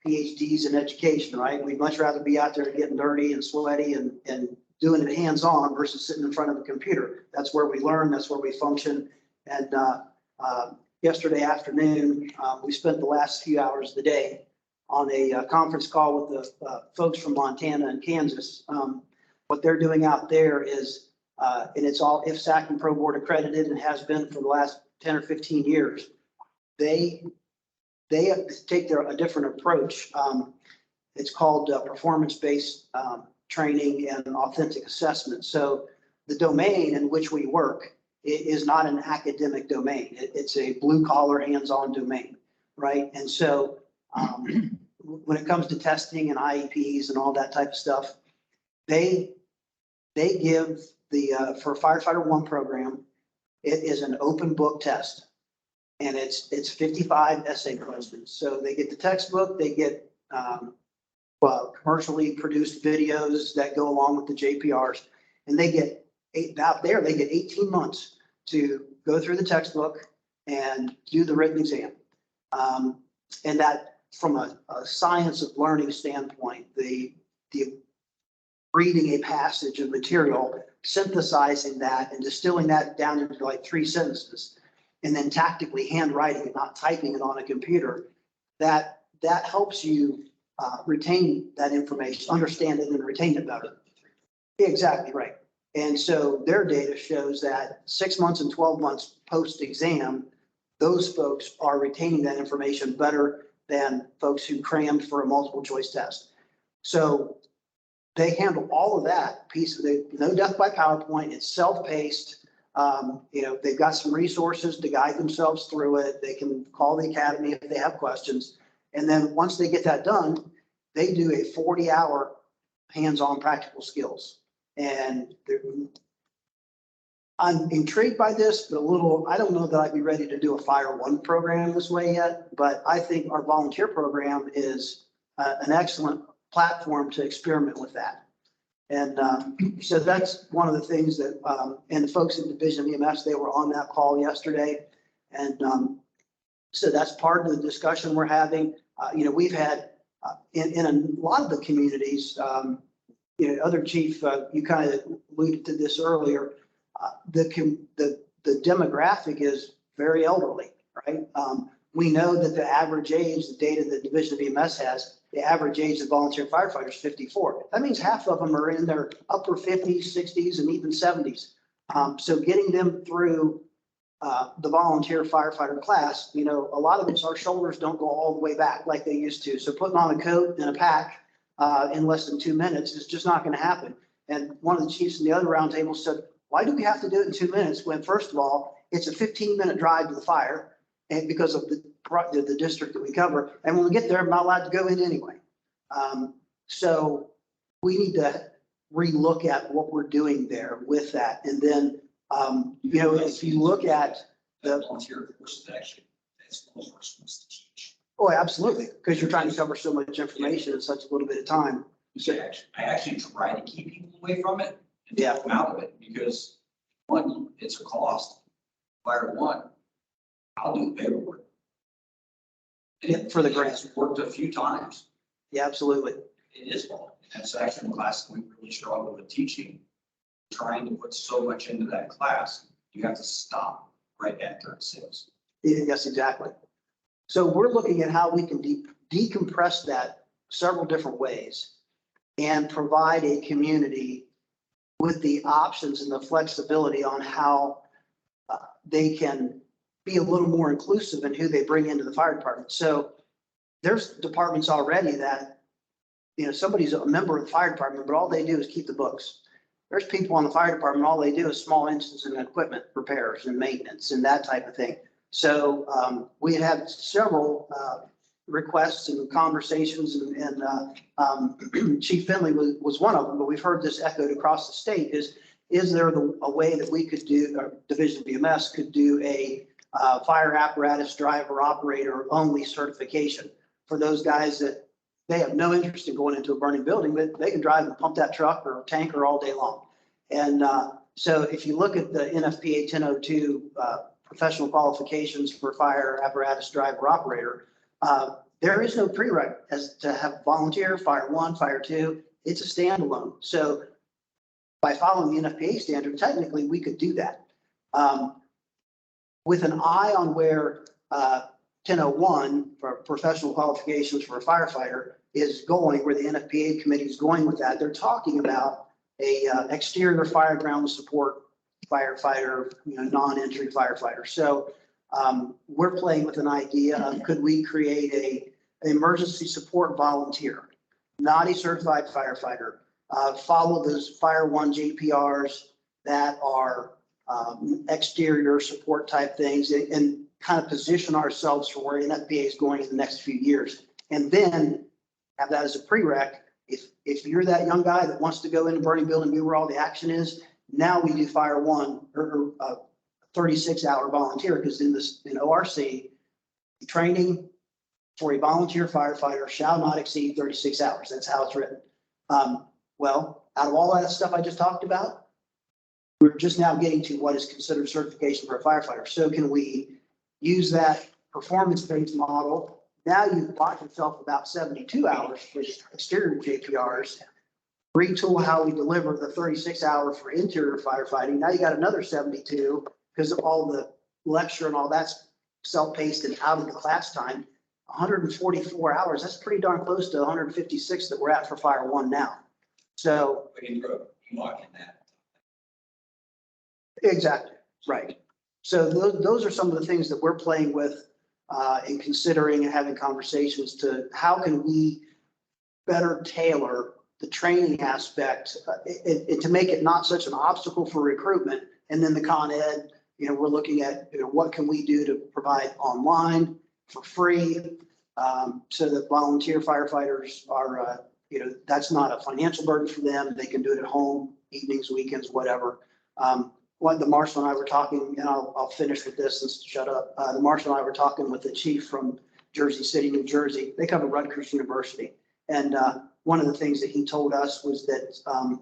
PhDs in education, right? We'd much rather be out there getting dirty and sweaty and doing it hands-on versus sitting in front of a computer. That's where we learn, that's where we function. And yesterday afternoon, we spent the last few hours of the day on a conference call with the folks from Montana and Kansas. What they're doing out there is, and it's all IFSAC and Pro Board accredited and has been for the last 10 or 15 years. They take a different approach. It's called performance-based training and authentic assessment. So the domain in which we work is not an academic domain. It's a blue collar, hands-on domain, right? And so when it comes to testing and IEPs and all that type of stuff, they give for Firefighter One program, it is an open book test. And it's 55 essay questions. So they get the textbook, they get commercially produced videos that go along with the JPRs, and they get out there, they get 18 months to go through the textbook and do the written exam. And that from a science of learning standpoint, the reading a passage of material, synthesizing that and distilling that down into like 3 sentences, and then tactically handwriting it, not typing it on a computer, that helps you retain that information, understand it and retain it better. Exactly right. And so their data shows that 6 months and 12 months post-exam, those folks are retaining that information better than folks who crammed for a multiple choice test. So they handle all of that piece of it, no death by PowerPoint. It's self-paced. They've got some resources to guide themselves through it. They can call the academy if they have questions. And then once they get that done, they do a 40-hour hands-on practical skills. And I'm intrigued by this, but I don't know that I'd be ready to do a Fire One program this way yet, but I think our volunteer program is an excellent platform to experiment with that. And so that's one of the things that, and the folks in Division of EMS, they were on that call yesterday. And so that's part of the discussion we're having. We've had in a lot of the communities, other chief, you kind of alluded to this earlier, the demographic is very elderly, right? We know that the average age, the data that Division of EMS has, the average age of volunteer firefighters is 54. That means half of them are in their upper 50s, 60s, and even 70s. So getting them through the volunteer firefighter class, a lot of us, our shoulders don't go all the way back like they used to. So putting on a coat and a pack in less than 2 minutes is just not going to happen. And one of the chiefs in the other roundtable said, why do we have to do it in 2 minutes when, first of all, it's a 15-minute drive to the fire, and because of the district that we cover, and when we get there, I'm not allowed to go in anyway. So we need to relook at what we're doing there with that. And then, if you look at the volunteer courses, actually, that's what we're supposed to teach. Oh, absolutely, because you're trying to cover so much information in such a little bit of time. So I actually try to keep people away from it and Yeah. take them out of it, because one, it's a cost. Fire One, I'll do the paperwork. Yeah, for the grant. It's worked a few times. Yeah, absolutely. It is fun. And it's actually a class that we really struggle with teaching. Trying to put so much into that class, you have to stop right after it sits. Yes, exactly. So we're looking at how we can decompress that several different ways and provide a community with the options and the flexibility on how they can be a little more inclusive in who they bring into the fire department. So there's departments already that, somebody's a member of the fire department, but all they do is keep the books. There's people on the fire department, all they do is small instances and equipment repairs and maintenance and that type of thing. So we had several requests and conversations, and Chief Finley was one of them, but we've heard this echoed across the state. Is there a way that we could do, or Division of EMS could do a fire apparatus driver operator only certification for those guys that they have no interest in going into a burning building, but they can drive and pump that truck or tanker all day long. And so if you look at the NFPA 1002 professional qualifications for fire apparatus driver operator, there is no prereq as to have volunteer, Fire One, Fire Two. It's a standalone. So by following the NFPA standard, technically we could do that. With an eye on where 1001 for professional qualifications for a firefighter is going, where the NFPA committee is going with that, they're talking about a exterior fire ground support firefighter, non-entry firefighter. So we're playing with an idea of, could we create an emergency support volunteer, not a certified firefighter, follow those Fire One JPRs that are exterior support type things, and kind of position ourselves for where NFPA is going in the next few years. And then have that as a prereq. If you're that young guy that wants to go into burning building, be where all the action is, now we do Fire One or 36-hour volunteer, because in ORC, training for a volunteer firefighter shall not exceed 36 hours. That's how it's written. Well, out of all that stuff I just talked about, we're just now getting to what is considered certification for a firefighter. So can we use that performance-based model? Now you've bought yourself about 72 hours for exterior JPRs, retool how we deliver the 36-hour for interior firefighting. Now you got another 72 because of all the lecture and all that's self-paced and out of the class time. 144 hours, that's pretty darn close to 156 that we're at for Fire One now. So. We can throw a lock in that. Exactly, right. So those are some of the things that we're playing with and considering and having conversations to how can we better tailor the training aspect to make it not such an obstacle for recruitment. And then the Con Ed, we're looking at, what can we do to provide online for free so that volunteer firefighters are, that's not a financial burden for them. They can do it at home, evenings, weekends, whatever. What the Marshal and I were talking, and I'll finish with this and shut up. The Marshal and I were talking with the chief from Jersey City, New Jersey. They cover Rutgers University. And one of the things that he told us was that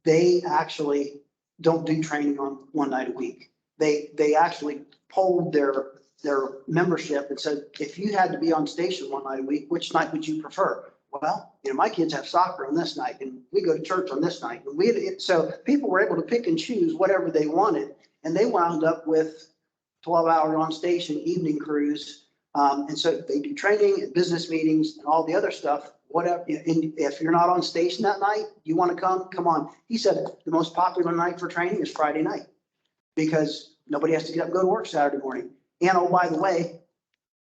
they actually don't do training on one night a week. They actually polled their membership and said, if you had to be on station one night a week, which night would you prefer? Well, my kids have soccer on this night and we go to church on this night. And so people were able to pick and choose whatever they wanted. And they wound up with 12-hour on station evening crews. And so they do training and business meetings and all the other stuff, whatever. And if you're not on station that night, you want to come on. He said the most popular night for training is Friday night because nobody has to get up and go to work Saturday morning. And oh, by the way,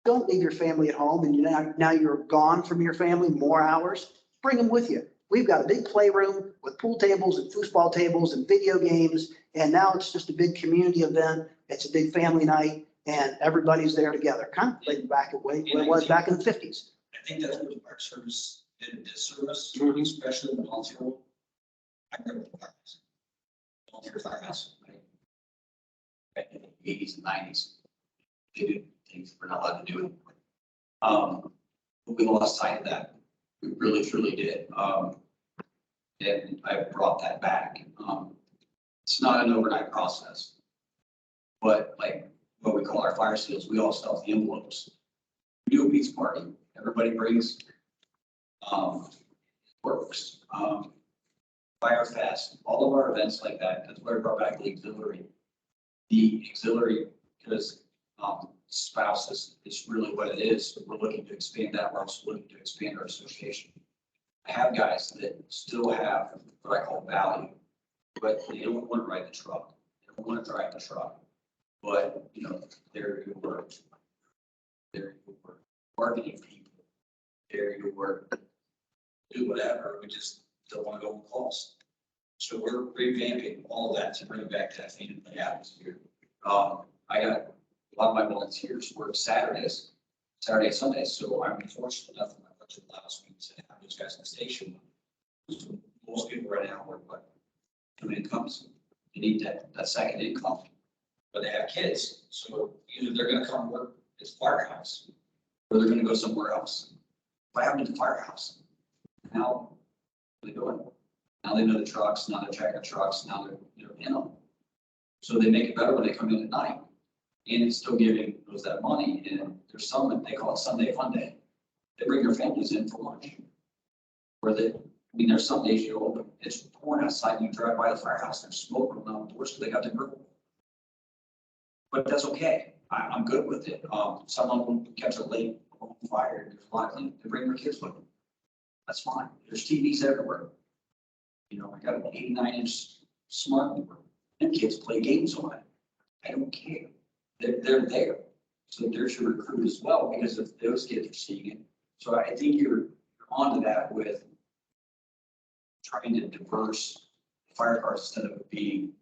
don't leave your family at home and now you're gone from your family more hours. Bring them with you. We've got a big playroom with pool tables and foosball tables and video games. And now it's just a big community event. It's a big family night and everybody's there together. Kind of played back at way it was back in the 50s. I think that's where the park service did a disservice, especially in the volunteer world. I grew up in the firehouse. Volunteer firehouse, right? Back in the 80s and 90s. They do things we're not allowed to do anymore. But we lost sight of that. We really, truly did. And I brought that back. It's not an overnight process. But like what we call our fire seals, we all stuff the envelopes. We do a pizza party. Everybody brings works. Fire Fest, all of our events like that. That's where I brought back the auxiliary. The auxiliary, because spouses is really what it is. So we're looking to expand that. We're also looking to expand our association. I have guys that still have what I call value, but they don't want to ride the truck. They don't want to drive the truck. But, they're your marketing people. They're your do whatever. We just don't want to go on calls. So we're revamping all of that to bring back that family atmosphere. I got a lot of my volunteers work Saturday and Sundays. So I'm fortunate enough in my budget allows me to have those guys in the station. So most people right now work what 2 incomes. You need that second income, but they have kids. So either they're going to come work at the firehouse or they're going to go somewhere else. What happened to the firehouse? Now they're doing. Now they know the trucks. Now they're checking trucks. Now they're in them. So they make it better when they come in at night. And it's still giving those that money. And there's some that they call it Sunday Fun Day. They bring their families in for lunch. There's some days you open, it's pouring outside and you drive by the firehouse, there's smoke from outdoors, so they got the grill. But that's okay. I'm good with it. Some of them catch a late on fire, there's a lot of them, they bring their kids with them. That's fine. There's TVs everywhere. I got an 89-inch smart board and kids play games on it. I don't care. They're there. So there's your recruit as well, because if those kids are seeing it. So I think you're onto that with trying to diverse fire cars instead of being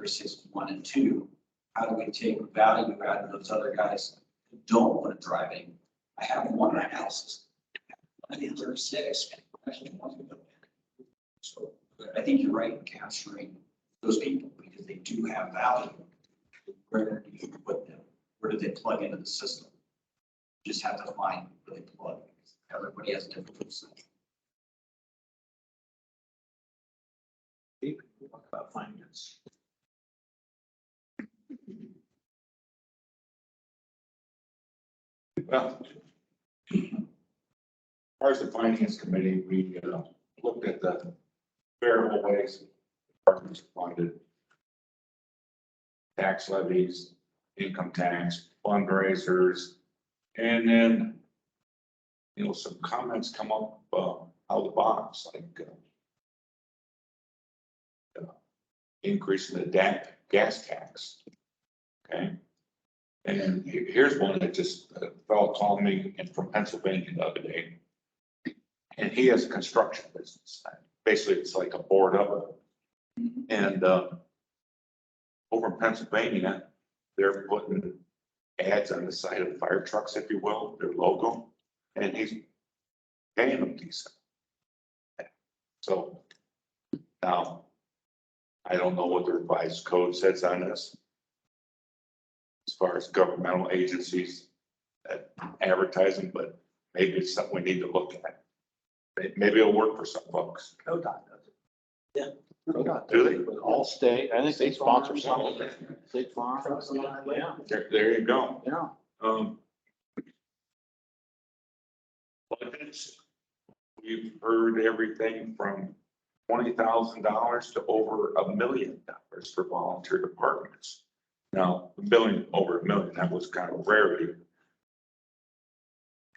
versus 1 and 2. How do we take value out of those other guys who don't want to driving? I have one analysis. I think there are 6. So I think you're right in capturing those people because they do have value. Where do you put them? Where do they plug into the system? You just have to find where they plug. Everybody has a different system. What about finance? Well, as far as the finance committee, we looked at the variable ways departments are funded. Tax levies, income tax, fundraisers, and then, you know, some comments come up out of the box, like increasing the gas tax. Okay. And here's one that just, a fellow called me from Pennsylvania the other day. And he has a construction business. Basically, it's like a board up. And over in Pennsylvania, they're putting ads on the side of fire trucks, if you will, their logo, and he's paying them decent. So now, I don't know what the revised code says on this. As far as governmental agencies advertising, but maybe it's something we need to look at. Maybe it'll work for some folks. ODOT does it. Yeah. ODOT Do does they? it with All state, I think they sponsor some. farms, State Farm. trucks on the highway. Yeah, There you go. yeah. Budgets, we've heard everything from $20,000 to over $1 million for volunteer departments. Now, over $1 million, that was kind of rarity.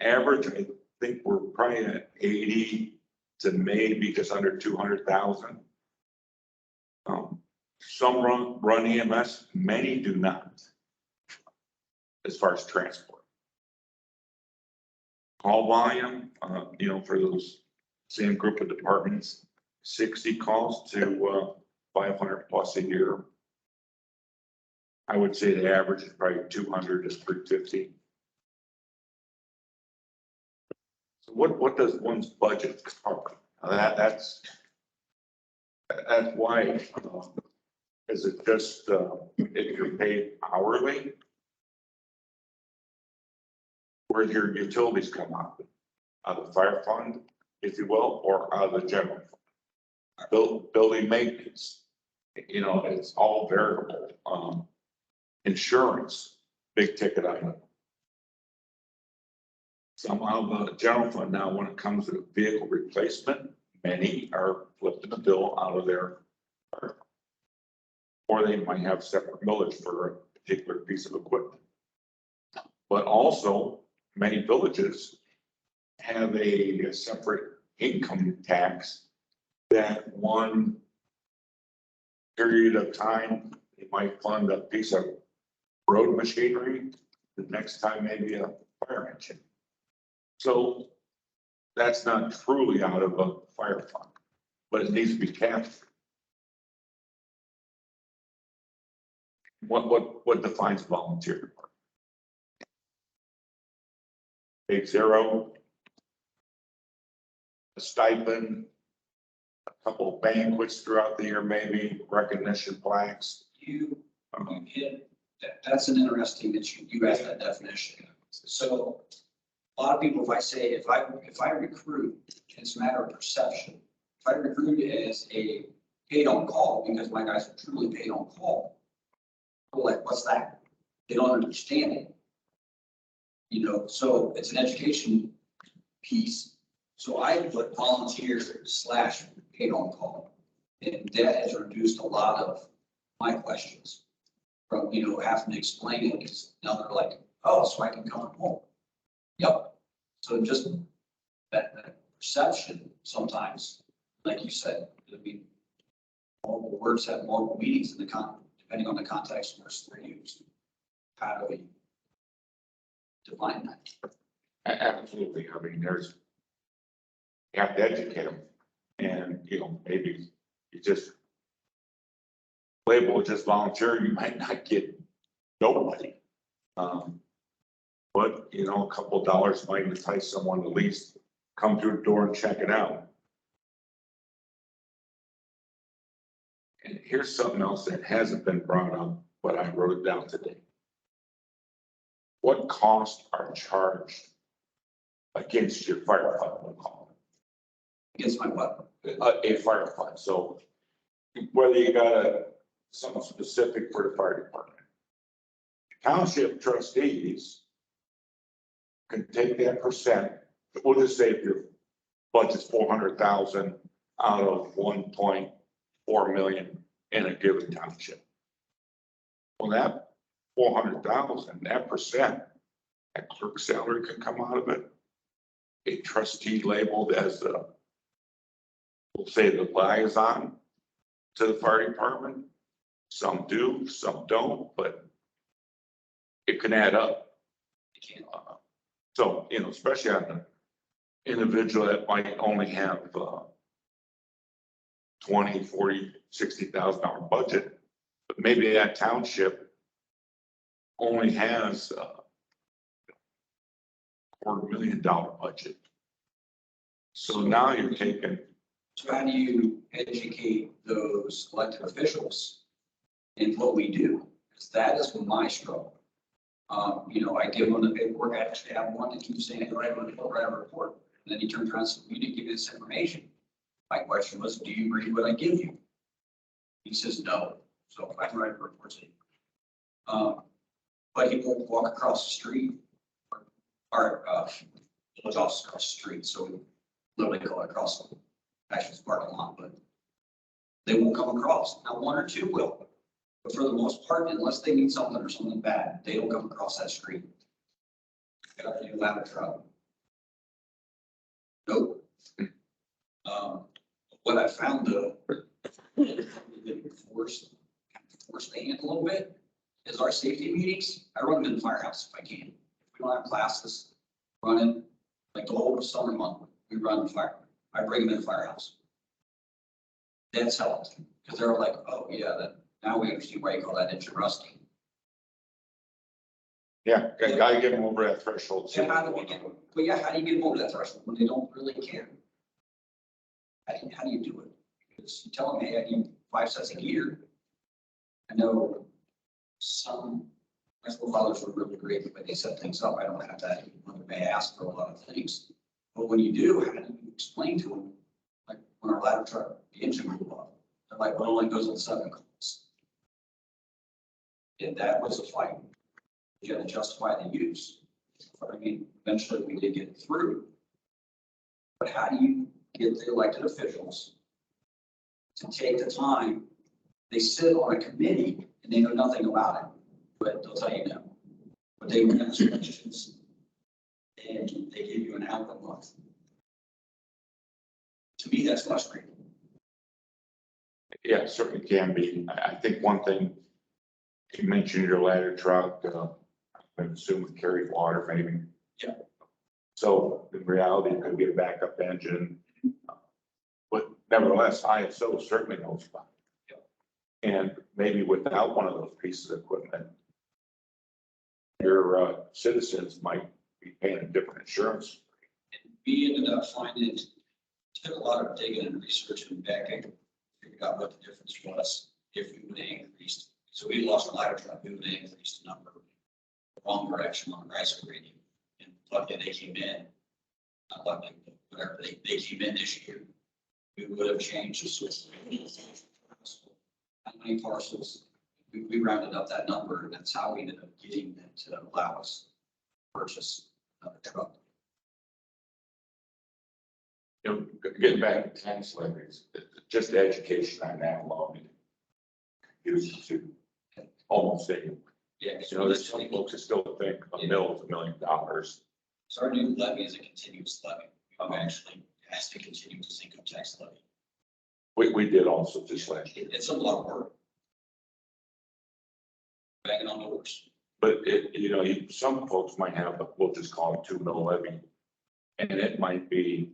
Average, I think we're probably at 80 to maybe just under 200,000. Some run EMS, many do not, as far as transport. Call volume, you know, for those same group of departments, 60 calls to 500 plus a year. I would say the average is probably 200 to 350. So what does one's budget cover? That's why, is it just, if you're paid hourly? Where do your utilities come out of the fire fund, if you will, or out of the general fund? Building maintenance, you know, it's all variable. Insurance, big ticket item. Some of the general fund now, when it comes to vehicle replacement, many are flipping the bill out of their, or they might have separate millage for a particular piece of equipment. But also, many villages have a separate income tax that one period of time, they might fund a piece of road machinery, the next time maybe a fire engine. So that's not truly out of a fire fund, but it needs to be captured. What defines volunteer? Big zero, a stipend, a couple of banquets throughout the year, maybe recognition plaques. You hit, that's an interesting that you asked that definition. So a lot of people, if I recruit, it's a matter of perception. If I recruit as a paid on call, because my guys are truly paid on call, people are like, what's that? They don't understand it. You know, so it's an education piece. So I put volunteer / paid on call. And that has reduced a lot of my questions from, you know, having to explain it, because now they're like, oh, so I can come home. Yep. So just that perception sometimes, like you said, I mean, multiple words have multiple meanings in depending on the context in which they're used. How do we define that? Absolutely. I mean, you have to educate them, and, you know, maybe you just label it just volunteer, you might not get nobody. But, you know, a couple of dollars might entice someone to at least come through the door and check it out. And here's something else that hasn't been brought up, but I wrote it down today. What costs are charged against your firefighter? We'll call Against my what? it a firefighter. So whether you got something specific for the fire department, township trustees can take that percent. We'll just say if your budget's 400,000 out of 1.4 million in a given township. Well, that 400,000, that percent, that clerk salary can come out of it. A trustee labeled as the, we'll say the liaison to the fire department. Some do, some don't, but it can add up. So, you know, especially on an individual that might only have 20, 40, $60,000 budget, but maybe that township only has $250,000 budget. So now you're taking. So how do you educate those elected officials in what we do? Because that is my struggle. You know, I give them the paperwork. I actually have one that keeps saying, write a report. And then he turns around and says, we didn't give you this information. My question was, do you read what I give you? He says, no. So I can write a report to you. But he won't walk across the street or village office across the street. So we literally go across them. Actually, it's part of the lawn, but they won't come across. Now, one or two will. But for the most part, unless they need something or something bad, they don't come across that street. Got a new ladder truck. Nope. What I found though, force the hand a little bit, is our safety meetings. I run them in the firehouse if I can. If we don't have classes, running like the whole summer month, we run the fire. I bring them in the firehouse. That's helped because they're like, oh yeah, that now we understand why you call that engine rusty. Yeah, gotta get them over that threshold. So how do we get, but yeah, how do you get them over that threshold when they don't really care? How do you do it? Because you tell them, hey, I need 5 sets of gear. I know some my fathers were really great when they set things up. I don't have that. They may ask for a lot of things. But when you do, how do you explain to them? Like when our ladder truck, the engine blew up, they're like, well, it only goes on 7 calls. And that was a fight. You had to justify the use. I mean, eventually we did get it through. But how do you get the elected officials to take the time? They sit on a committee and they know nothing about it, but they'll tell you no. But they will ask questions and they give you an hour a month. To me, that's frustrating. Yeah, it certainly can be. I think one thing you mentioned your ladder truck, I'm assuming carried water maybe. Yeah. So in reality, it could be a backup engine. But nevertheless, ISO certainly knows about it. Yeah. And maybe without one of those pieces of equipment, your citizens might be paying a different insurance. And we ended up finding, took a lot of digging and research and backing, figured out what the difference was if we would have increased. So we lost a ladder truck, we would have increased the number, the wrong direction on the riser rating. And luckily they came in, not luckily, but whatever, they came in this year. We would have changed the source. How many parcels? We rounded up that number, and that's how we ended up getting it to allow us to purchase another truck. You know, getting back to tax levies, just education on that alone uses to almost say, Yeah. you know, there's some folks that still think a mill is $1 million. So our new levy is a continuous levy. Actually, it has to continue with income tax levy. We did also just last year. It's a lot of work. Banging on doors. But it, you know, some folks might have, we'll just call it 2 mil levy. And it might be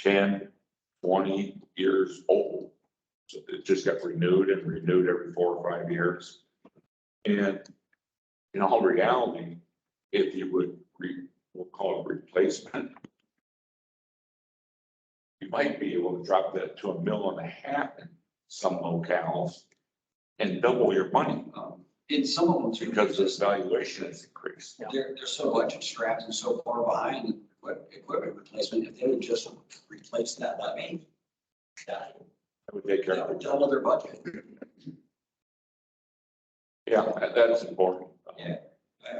10, 20 years old. So it just got renewed and renewed every 4 or 5 years. And in all reality, if you would we'll call it replacement, you might be able to drop that to $1.5 million in some locales and double your money In some of them too. because this valuation has increased. They're so budget strapped and so far behind in equipment replacement. If they would just replace that levy, that I would take care of would it. double their budget. Yeah, that's important. Yeah.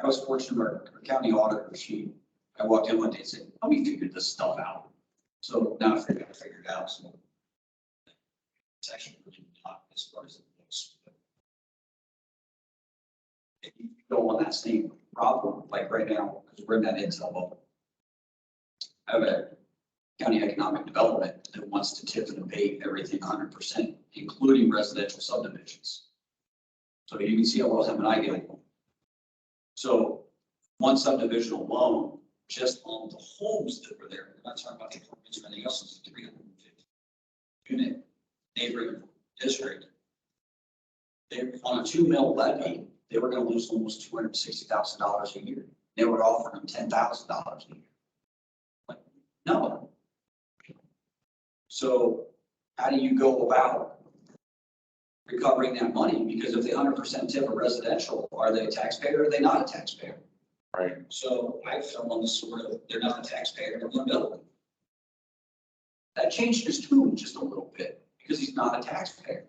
I was fortunate, our county auditor, I walked in one day and said, let me figure this stuff out. So now I figured it out. So it's actually really not as far as it looks. If you go on that same problem, like right now, because we're in that intel bubble. I have a county economic development that wants to tip and abate everything 100%, including residential subdivisions. So you can see how well him and I get along. So one subdivision alone, just on the homes that were there, we're not talking about the apartments or anything else, it's 350 unit neighboring district. They, on a 2 mil levy, they were going to lose almost $260,000 a year. They were offering them $10,000 a year. Like, no. So how do you go about recovering that money? Because if they 100% tip a residential, are they a taxpayer or are they not a taxpayer? Right. So I fell on the sort of, they're not a taxpayer, they're going to bill them. That changed his tune just a little bit because he's not a taxpayer.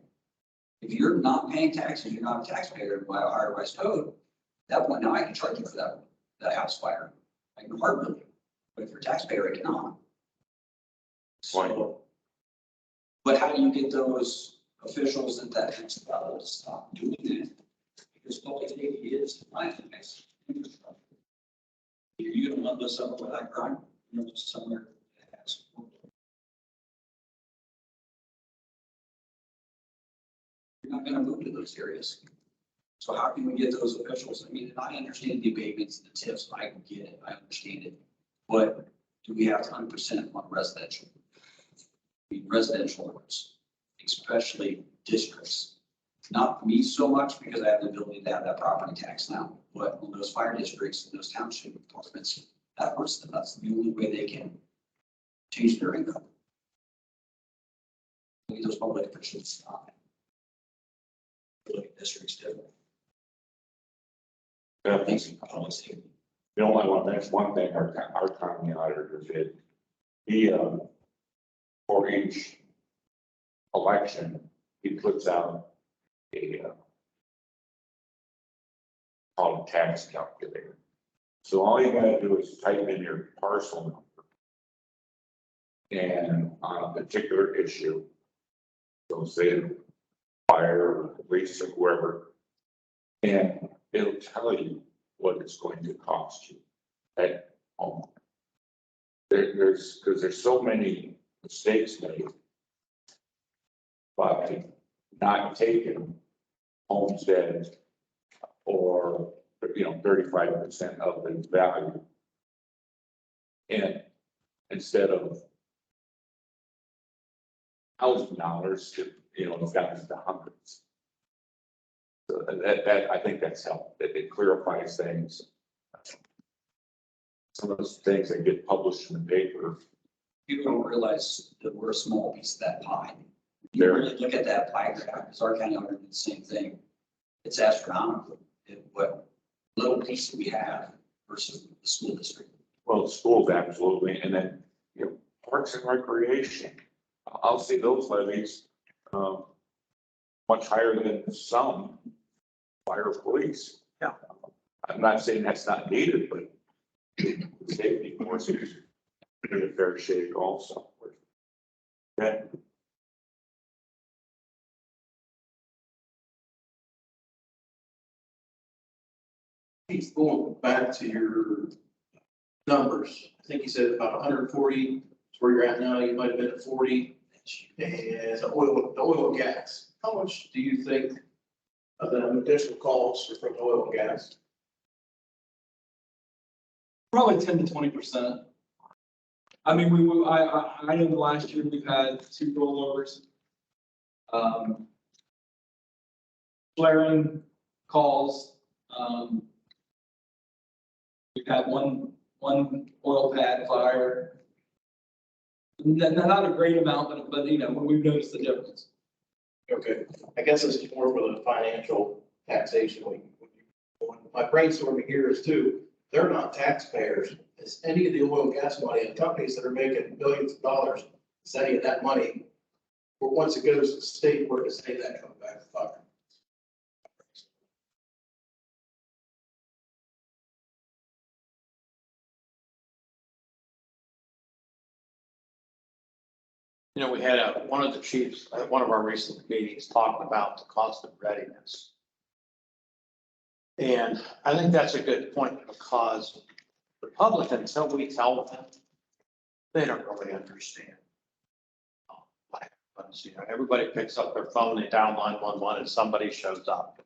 If you're not paying taxes, you're not a taxpayer by Ohio Revised Code. At that point, now I can charge you for that house fire. I can hard bill you, but if you're a taxpayer, I cannot. So, but how do you get those officials at that next level to stop doing that? Because public safety is my infrastructure. You're going to let this up with that crime, you know, somewhere that has. You're not going to move to those areas. So how can we get those officials? I mean, and I understand the abatements and the tips. I can get it. I understand it. But do we have 100% on residential? I mean, residential ones, especially districts. Not me so much because I have the ability to have that property tax now, but on those fire districts and those township departments, that hurts them. That's the only way they can change their income. Look at those public officials stop. Look at districts different. Yeah. Things in policy. The only one, that's one thing our county auditor did. He, for each election, he puts out a called tax calculator. So all you gotta do is type in your parcel number. And on a particular issue, so say fire or police or whoever, and it'll tell you what it's going to cost you at home. Because there's so many mistakes made by not taking homestead or, 35% of the value. And instead of $1,000, it's gotten into hundreds. So that I think that's helped. It clarifies things. Some of those things that get published in the paper. People don't realize that we're a small piece of that pie. You really look at that pie graph, because our county auditor did the same thing. It's astronomical, what little piece that we have versus the school district. Well, schools, absolutely. And then, parks and recreation. I'll see those levies, much higher than some fire police. Yeah. I'm not saying that's not needed, but safety forces in a fair shake also. Yeah. Going back to your numbers, I think you said about 140 is where you're at now. You might have been at 40. And the oil and gas. How much do you think of the additional costs are from oil and gas? Probably 10 to 20%. I mean, I know last year we've had 2 rollovers. Flaring calls, we've had one oil pad fire. Not a great amount, but you know, we've noticed the difference. Okay, I guess it's more for the financial taxation. My brainstorming here is too, they're not taxpayers. Is any of the oil and gas money and companies that are making billions of dollars, is any of that money, or once it goes to the state, where does any of that come back to fire? You know, we had one of the chiefs at one of our recent meetings talking about the cost of readiness. And I think that's a good point because the public, until we tell them, they don't really understand what happens. You know, everybody picks up their phone, they dial 911 and somebody shows up.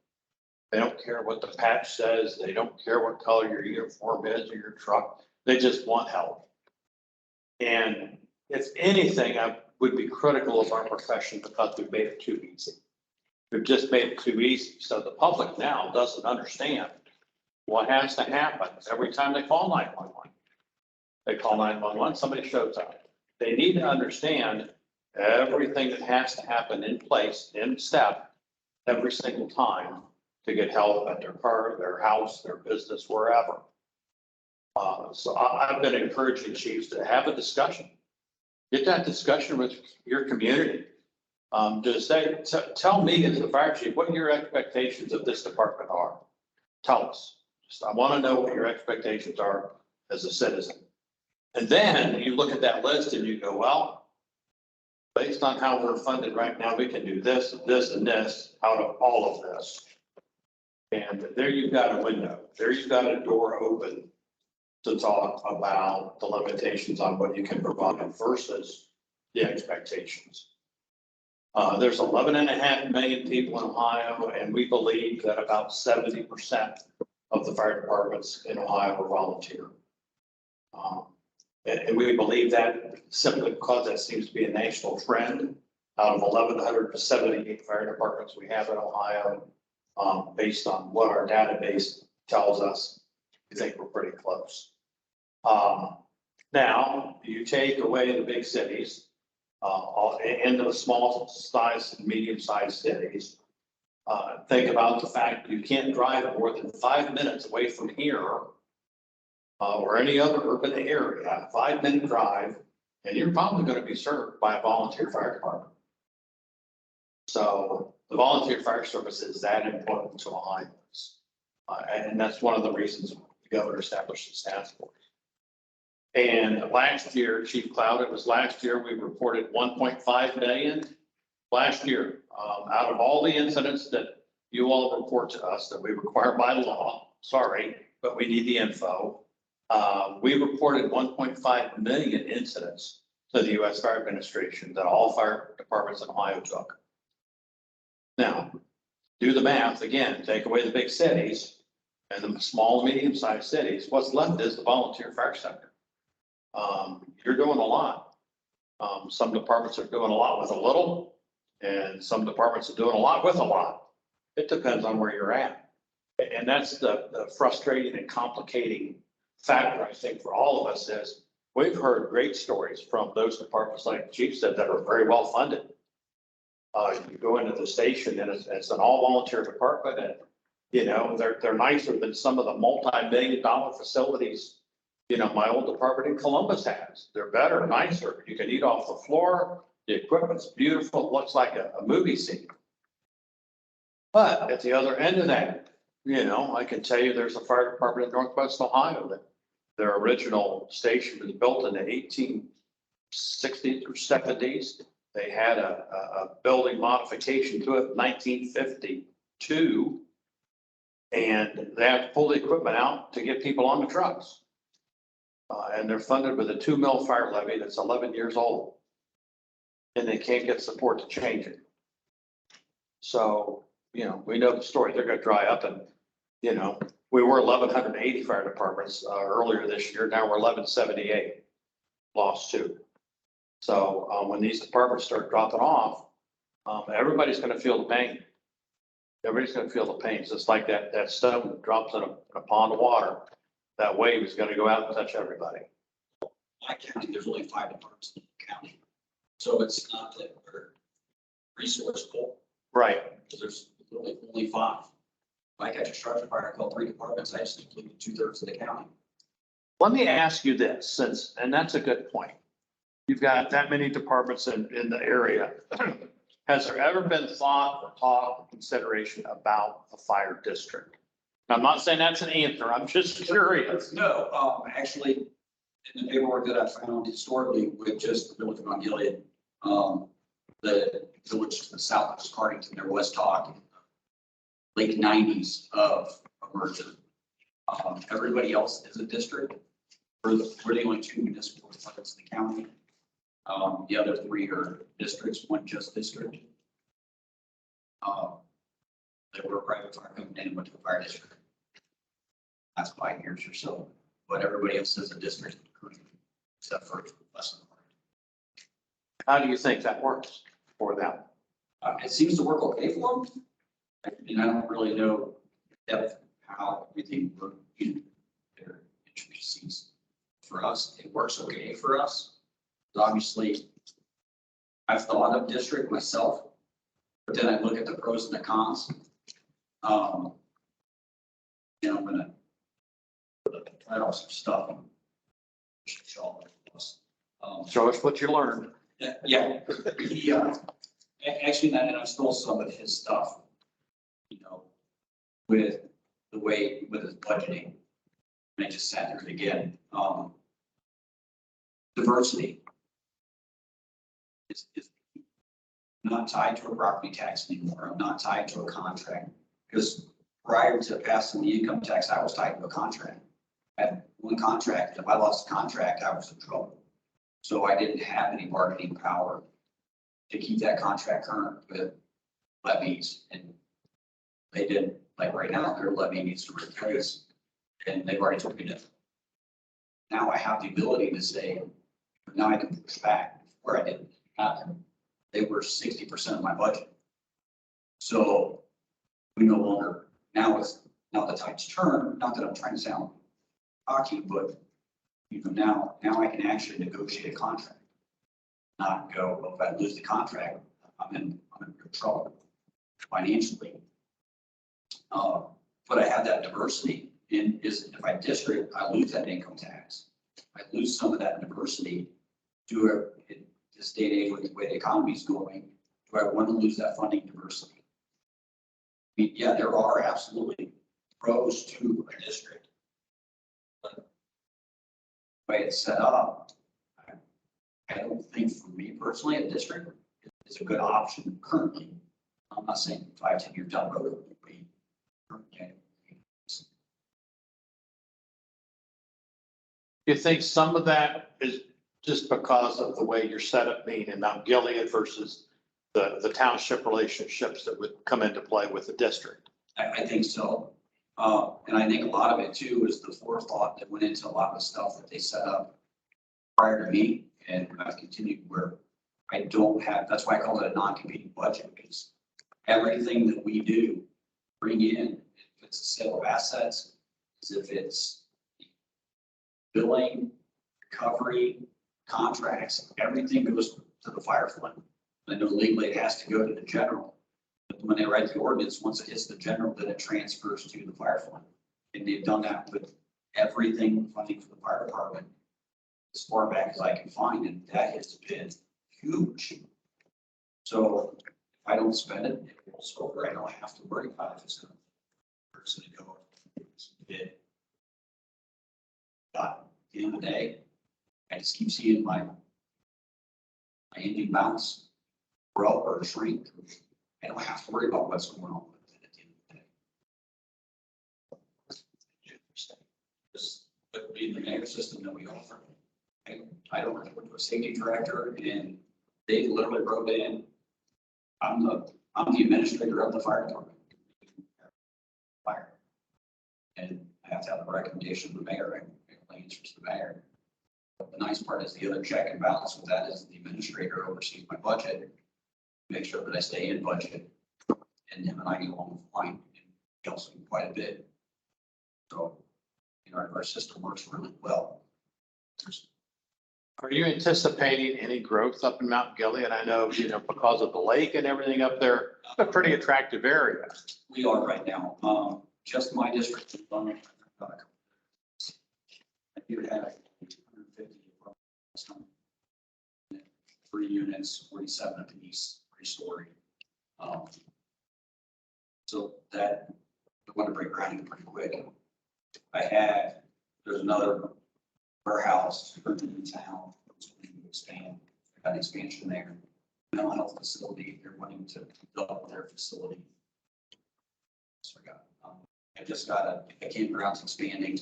They don't care what the patch says. They don't care what color your uniform is or your truck. They just want help. And if anything, I would be critical of our profession because we've made it too easy. We've just made it too easy. So the public now doesn't understand what has to happen every time they call 911. They call 911, somebody shows up. They need to understand everything that has to happen in place, in step, every single time to get help at their car, their house, their business, wherever. So I've been encouraging chiefs to have a discussion. Get that discussion with your community. Just say, tell me as the fire chief, what your expectations of this department are. Tell us. Just, I want to know what your expectations are as a citizen. And then you look at that list and you go, well, based on how we're funded right now, we can do this, this, and this out of all of this. And there you've got a window. There you've got a door open to talk about the limitations on what you can provide versus the expectations. There's 11.5 million people in Ohio, and we believe that about 70% of the fire departments in Ohio are volunteer. And we believe that simply because that seems to be a national trend. Out of 1,178 fire departments we have in Ohio, based on what our database tells us, we think we're pretty close. Now, you take away the big cities, into the small size and medium sized cities. Think about the fact that you can't drive more than 5 minutes away from here or any other urban area, 5-minute drive, and you're probably going to be served by a volunteer fire department. So the volunteer fire service is that important to Ohioans. And that's one of the reasons the governor established this task force. And last year, Chief Cloud, it was last year, we reported 1.5 million last year. Out of all the incidents that you all report to us that we require by law, sorry, but we need the info. We reported 1.5 million incidents to the U.S. Fire Administration that all fire departments in Ohio took. Now, do the math again, take away the big cities and the small, medium-sized cities. What's left is the volunteer fire sector. You're doing a lot. Some departments are doing a lot with a little, and some departments are doing a lot with a lot. It depends on where you're at. And that's the frustrating and complicating factor, I think, for all of us is we've heard great stories from those departments, like the chief said, that are very well funded. You go into the station and it's an all volunteer department, and you know, they're nicer than some of the multi-million-dollar facilities, you know, my old department in Columbus has. They're better, nicer. You can eat off the floor. The equipment's beautiful. It looks like a movie scene. But at the other end of that, you know, I can tell you there's a fire department in Northwest Ohio that their original station was built in the 1860s or 70s. They had a building modification to it in 1952. And they have to pull the equipment out to get people on the trucks. And they're funded with a 2 mil fire levy that's 11 years old. And they can't get support to change it. So, you know, we know the story. They're going to dry up. And, you know, we were 1,180 fire departments earlier this year. Now we're 1,178, lost 2. So when these departments start dropping off, everybody's gonna feel the pain. Everybody's gonna feel the pain. It's just like that stone that drops in a pond of water. That wave is gonna go out and touch everybody. My county, there's only 5 departments in the county. So it's not that we're resourceful, Right. because there's only 5. Like I just charged fire, I called 3 departments, I just included 2/3 of the county. Let me ask you this, and that's a good point. You've got that many departments in the area. Has there ever been thought or talk or consideration about a fire district? I'm not saying that's an answer. I'm just curious. No, actually, in the paperwork that I found historically with just the village of Mount Gilead, the village to the south of Cardington, there was talk in the late 90s of a merger. Everybody else is a district. We're the only 2 municipal departments in the county. The other 3 are districts, 1 just district. They were a private fire company and went to a fire district. That's 5 years or so, but everybody else is a district, except for less than 1. How do you think that works for them? It seems to work okay for them. And I don't really know depth how everything works in their intricacies. For us, it works okay for us. Obviously, I've thought of district myself, but then I look at the pros and the cons. And I'm gonna write off some stuff. Show us what you learned. Yeah, actually, and I stole some of his stuff, you know, with the way, with his budgeting. And I just sat through it again. Diversity is not tied to a property tax anymore. I'm not tied to a contract, because prior to passing the income tax, I was tied to a contract. I had 1 contract. If I lost the contract, I was in trouble. So I didn't have any bargaining power to keep that contract current with levies. And they did, like right now, their levy needs to replace, and they've already told me to. Now I have the ability to say, now I can push back where I didn't have them. They were 60% of my budget. So we no longer, now the tide's turned, not that I'm trying to sound cocky, but you know, now I can actually negotiate a contract. Not go, well, if I lose the contract, I'm in trouble financially. But I have that diversity in, is if I district, I lose that income tax. I lose some of that diversity. In this day and age with the way the economy is going, do I want to lose that funding diversity? I mean, yeah, there are absolutely pros to a district. But the way it's set up, I don't think for me personally, a district is a good option currently. I'm not saying 5-10 years down the road it will be. You think some of that is just because of the way you're set up being in Mount Gilead versus the township relationships that would come into play with the district? I think so. And I think a lot of it too is the forethought that went into a lot of the stuff that they set up prior to me, and I've continued where I don't have, that's why I call it a non-competing budget, because everything that we do bring in, if it's a sale of assets, as if it's billing, recovery, contracts, everything goes to the fire fund. I know legally it has to go to the general, but when they write the ordinance, once it hits the general, then it transfers to the fire fund. And they've done that with everything funding for the fire department as far back as I can find, and that has been huge. So if I don't spend it, it rolls over. I don't have to worry about if it's going to go. But at the end of the day, I just keep seeing my ending balance grow or shrink. I don't have to worry about what's going on with it at the end of the day. This would be the mayor system that we offer. I don't report to a safety director, and they literally wrote in, I'm the administrator of the fire department. Fire. And I have to have the recommendation of the mayor. I answer to the mayor. But the nice part is the other check and balance with that is the administrator oversees my budget. make sure that I stay in budget. And him and I get along fine, and he helps me quite a bit. So, you know, our system works really well. Are you anticipating any growth up in Mount Gilead? I know, because of the lake and everything up there, a pretty attractive area. We are right now, just my district. I do have 250 3 units, 47 apiece, 3-story. So that, I want to break ground pretty quick. There's another warehouse in town that's going to expand. I got an expansion there. Mental health facility, they're wanting to develop their facility. So I campground's expanding.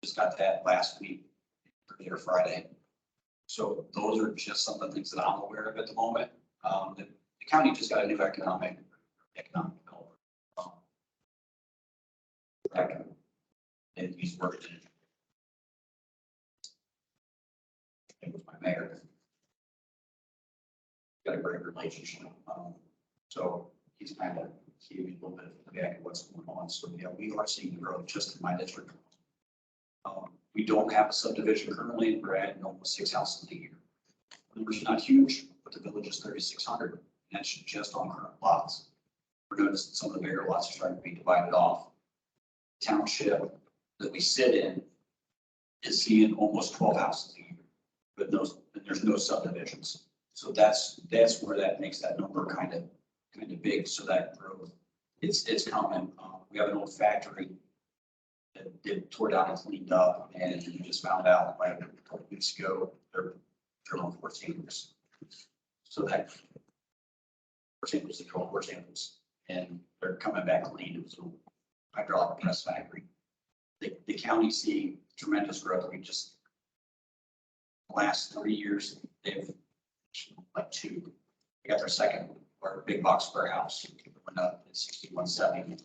Just got that last week, Thursday or Friday. So those are just some of the things that I'm aware of at the moment. The county just got a new economic developer. And he's worked in. It was my mayor. Got a great relationship. So he's kind of giving me a little bit of feedback of what's going on. So yeah, we are seeing growth just in my district. We don't have a subdivision currently. We're adding almost 6 houses a year. The number's not huge, but the village is 3,600. And that's just on current lots. We're noticing some of the bigger lots are starting to be divided off. Township that we sit in is seeing almost 12 houses a year, but there's no subdivisions. So that's where that makes that number kind of big. So that growth, it's coming. We have an old factory that they tore down and cleaned up, and we just found out like a couple weeks ago they're drilling 4 samples. So that 4 samples, they draw 4 samples, and they're coming back clean. It was a hydraulic press factory. The county's seeing tremendous growth. We just last 3 years they've like 2. They got their second or big box warehouse. It went up at 6170.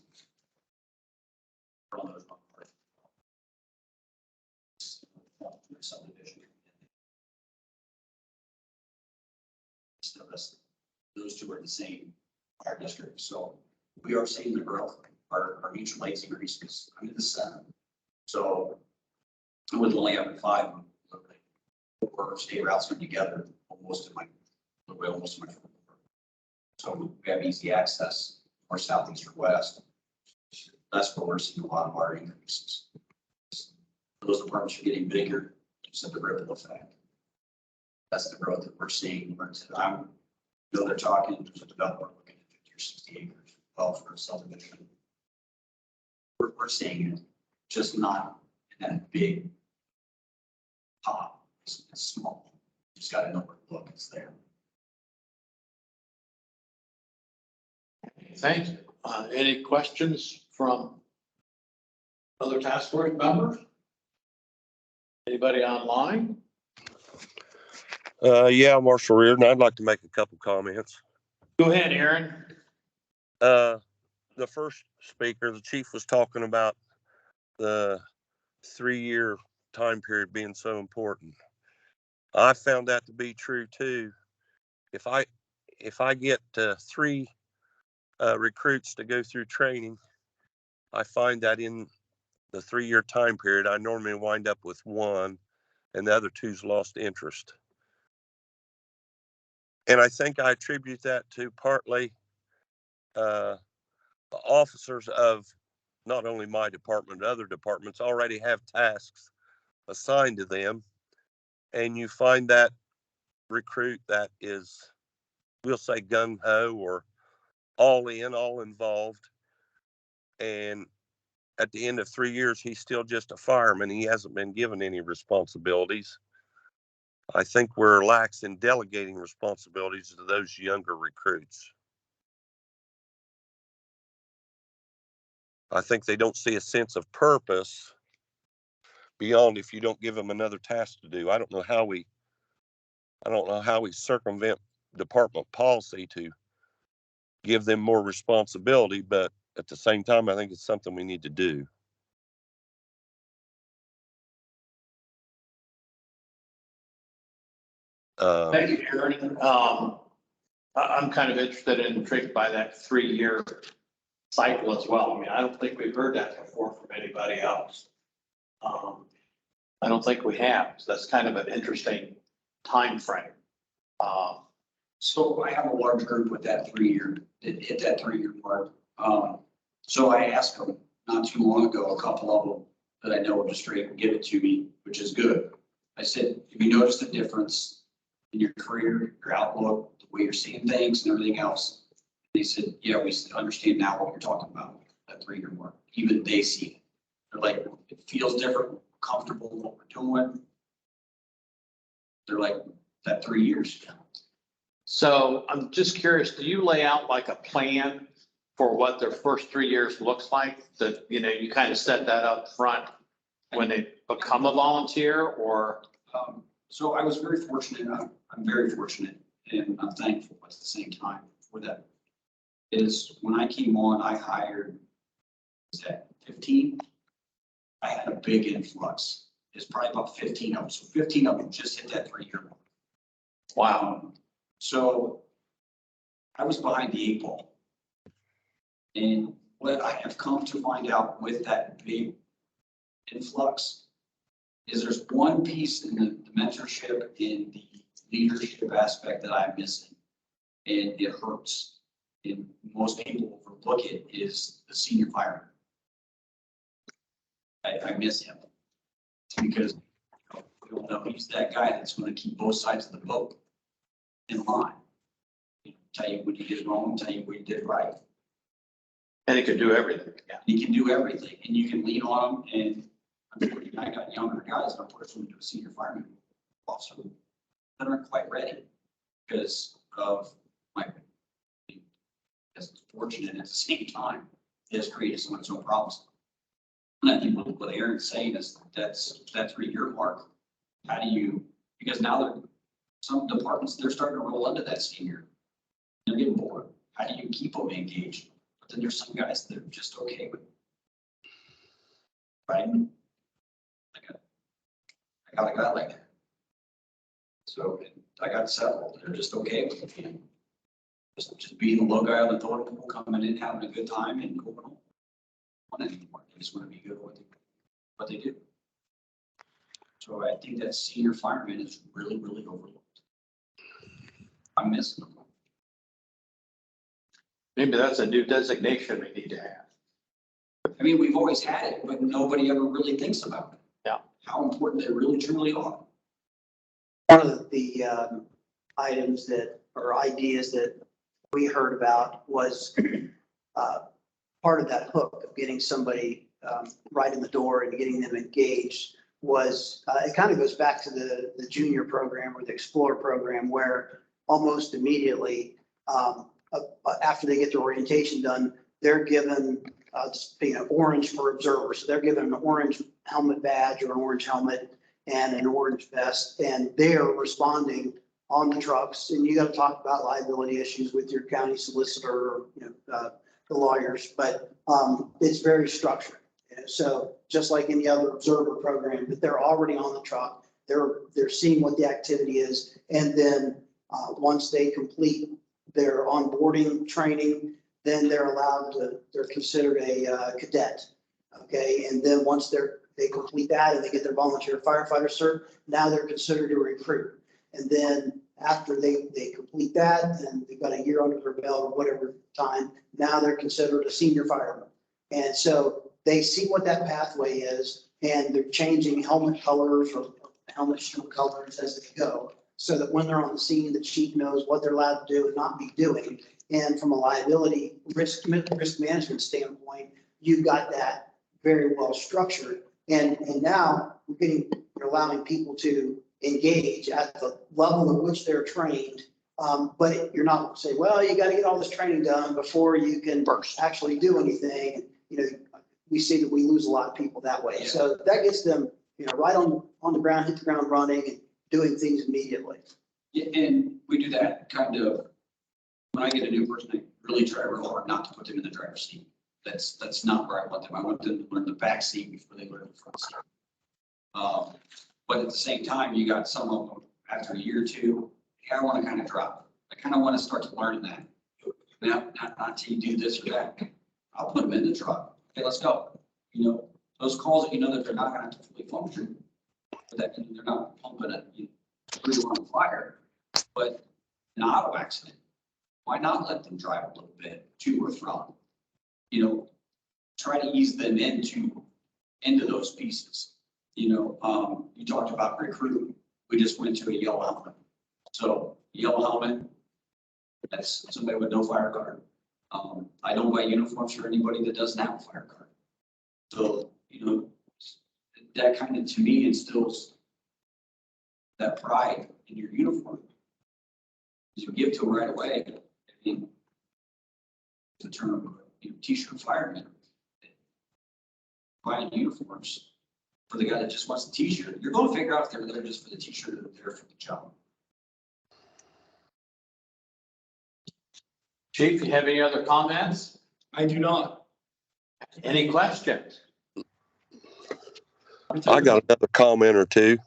Subdivision. So those 2 are the same fire district. So we are seeing the growth. Our mutual aid increases. I'm in the 7. So with only having 5, 4 state routes come together almost in my. So we have easy access or southeast or west. That's where we're seeing a lot of our increases. Those departments are getting bigger, so the ripple effect. That's the growth that we're seeing. I know they're talking, there's a developer looking at 50 or 60 acres, well, for a subdivision. We're seeing it, just not in that big pop. It's small. You just got to know where to look. It's there. Thank you. Any questions from other task force members? Anybody online? Yeah, Marshal Reardon, I'd like to make a couple comments. Go ahead, Aaron. The first speaker, the chief, was talking about the 3-year time period being so important. I found that to be true too. If I get 3 recruits to go through training, I find that in the 3-year time period, I normally wind up with 1, and the other 2's lost interest. And I think I attribute that to partly the officers of not only my department, but other departments already have tasks assigned to them. And you find that recruit that is, we'll say, gung-ho or all in, all involved. And at the end of 3 years, he's still just a fireman. He hasn't been given any responsibilities. I think we're lax in delegating responsibilities to those younger recruits. I think they don't see a sense of purpose beyond if you don't give them another task to do. I don't know how we circumvent department policy to give them more responsibility, but at the same time, I think it's something we need to do. Thank you, Aaron. I'm kind of interested and intrigued by that 3-year cycle as well. I mean, I don't think we've heard that before from anybody else. I don't think we have. So that's kind of an interesting time frame. So I have a large group with that 3-year, that hit that 3-year mark. So I asked them not too long ago, a couple of them that I know just straight give it to me, which is good. I said, have you noticed a difference in your career, your outlook, the way you're seeing things and everything else? They said, yeah, we understand now what you're talking about, that 3-year mark. Even they see it. They're like, it feels different, we're comfortable with what we're doing. They're like, that 3 years. So I'm just curious, do you lay out like a plan for what their first 3 years looks like? That, you know, you kind of set that up front when they become a volunteer, or? So I was very fortunate, I'm very fortunate, and I'm thankful at the same time for that. Is when I came on, I hired, is that 15? I had a big influx. It's probably about 15 of them. So 15 of them just hit that 3-year mark. Wow. So I was behind the 8 ball. And what I have come to find out with that big influx is there's one piece in the mentorship, in the leadership aspect that I'm missing. And it hurts. And most people overlook it, is the senior fireman. I miss him because you know, he's that guy that's going to keep both sides of the boat in line. Tell you what you did wrong, tell you what you did right. And he could do everything. Yeah. He can do everything, and you can lean on him. And unfortunately, I got younger guys that I'm pushing to a senior fireman officer that aren't quite ready because of my, as fortunate at the same time, it has created some of its own problems. And I think what Aaron's saying is that's that 3-year mark. How do you, because now some departments, they're starting to roll into that senior. They're getting bored. How do you keep them engaged? But then there's some guys that are just okay with it. Right? I got a guy like that. So I got several. They're just okay with it. Just being the low guy on the totem pole, coming in, having a good time and going home. Anymore. They just want to be good at what they do. So I think that senior fireman is really, really overlooked. I'm missing them. Maybe that's a new designation we need to have. I mean, we've always had it, but nobody ever really thinks about it. Yeah. How important they really, truly are. One of the items that, or ideas that we heard about was part of that hook of getting somebody right in the door and getting them engaged was, it kind of goes back to the junior program or the Explorer program, where almost immediately after they get their orientation done, they're given orange for observers. So they're given an orange helmet badge or an orange helmet and an orange vest, and they're responding on the trucks. And you got to talk about liability issues with your county solicitor or, the lawyers, but it's very structured. So just like any other observer program, but they're already on the truck, they're seeing what the activity is. And then once they complete their onboarding training, then they're considered a cadet. Okay. And then once they complete that and they get their volunteer firefighter cert, now they're considered a recruit. And then after they complete that and they've got a year under their belt or whatever time, now they're considered a senior fireman. And so they see what that pathway is, and they're changing helmet colors or helmet shield colors as they go, so that when they're on the scene, the chief knows what they're allowed to do and not be doing. And from a liability risk management standpoint, you've got that very well structured. And now we're allowing people to engage at the level in which they're trained. But you're not saying, well, you got to get all this training done before you can actually do anything. We see that we lose a lot of people that way. Yeah. So that gets them, right on the ground, hit the ground running and doing things immediately. Yeah, and we do that kind of, when I get a new person, I really try real hard not to put them in the driver's seat. That's not where I want them. I want them to learn the back seat before they learn the front seat. But at the same time, you got some of them after a year or two, I want to kind of drop. I kind of want to start to learn that. Not till you do this or that. I'll put them in the truck. Okay, let's go. You know, those calls that you know that they're not gonna have to fully function, but that they're not pumping it, you really on fire. But an auto accident, why not let them drive a little bit to or from? You know, try to ease them into those pieces. You know, you talked about recruiting. We just went to a yellow helmet. So yellow helmet, that's somebody with no fire card. I don't buy uniforms for anybody that doesn't have a fire card. So, you know, that kind of, to me, instills that pride in your uniform. You give to them right away. I mean, the term, you know, t-shirt fireman, buying uniforms for the guy that just wants the t-shirt. You're going to figure out if they're there just for the t-shirt or they're there for the job. Chief, you have any other comments? I do not. Any questions? I got another comment or two.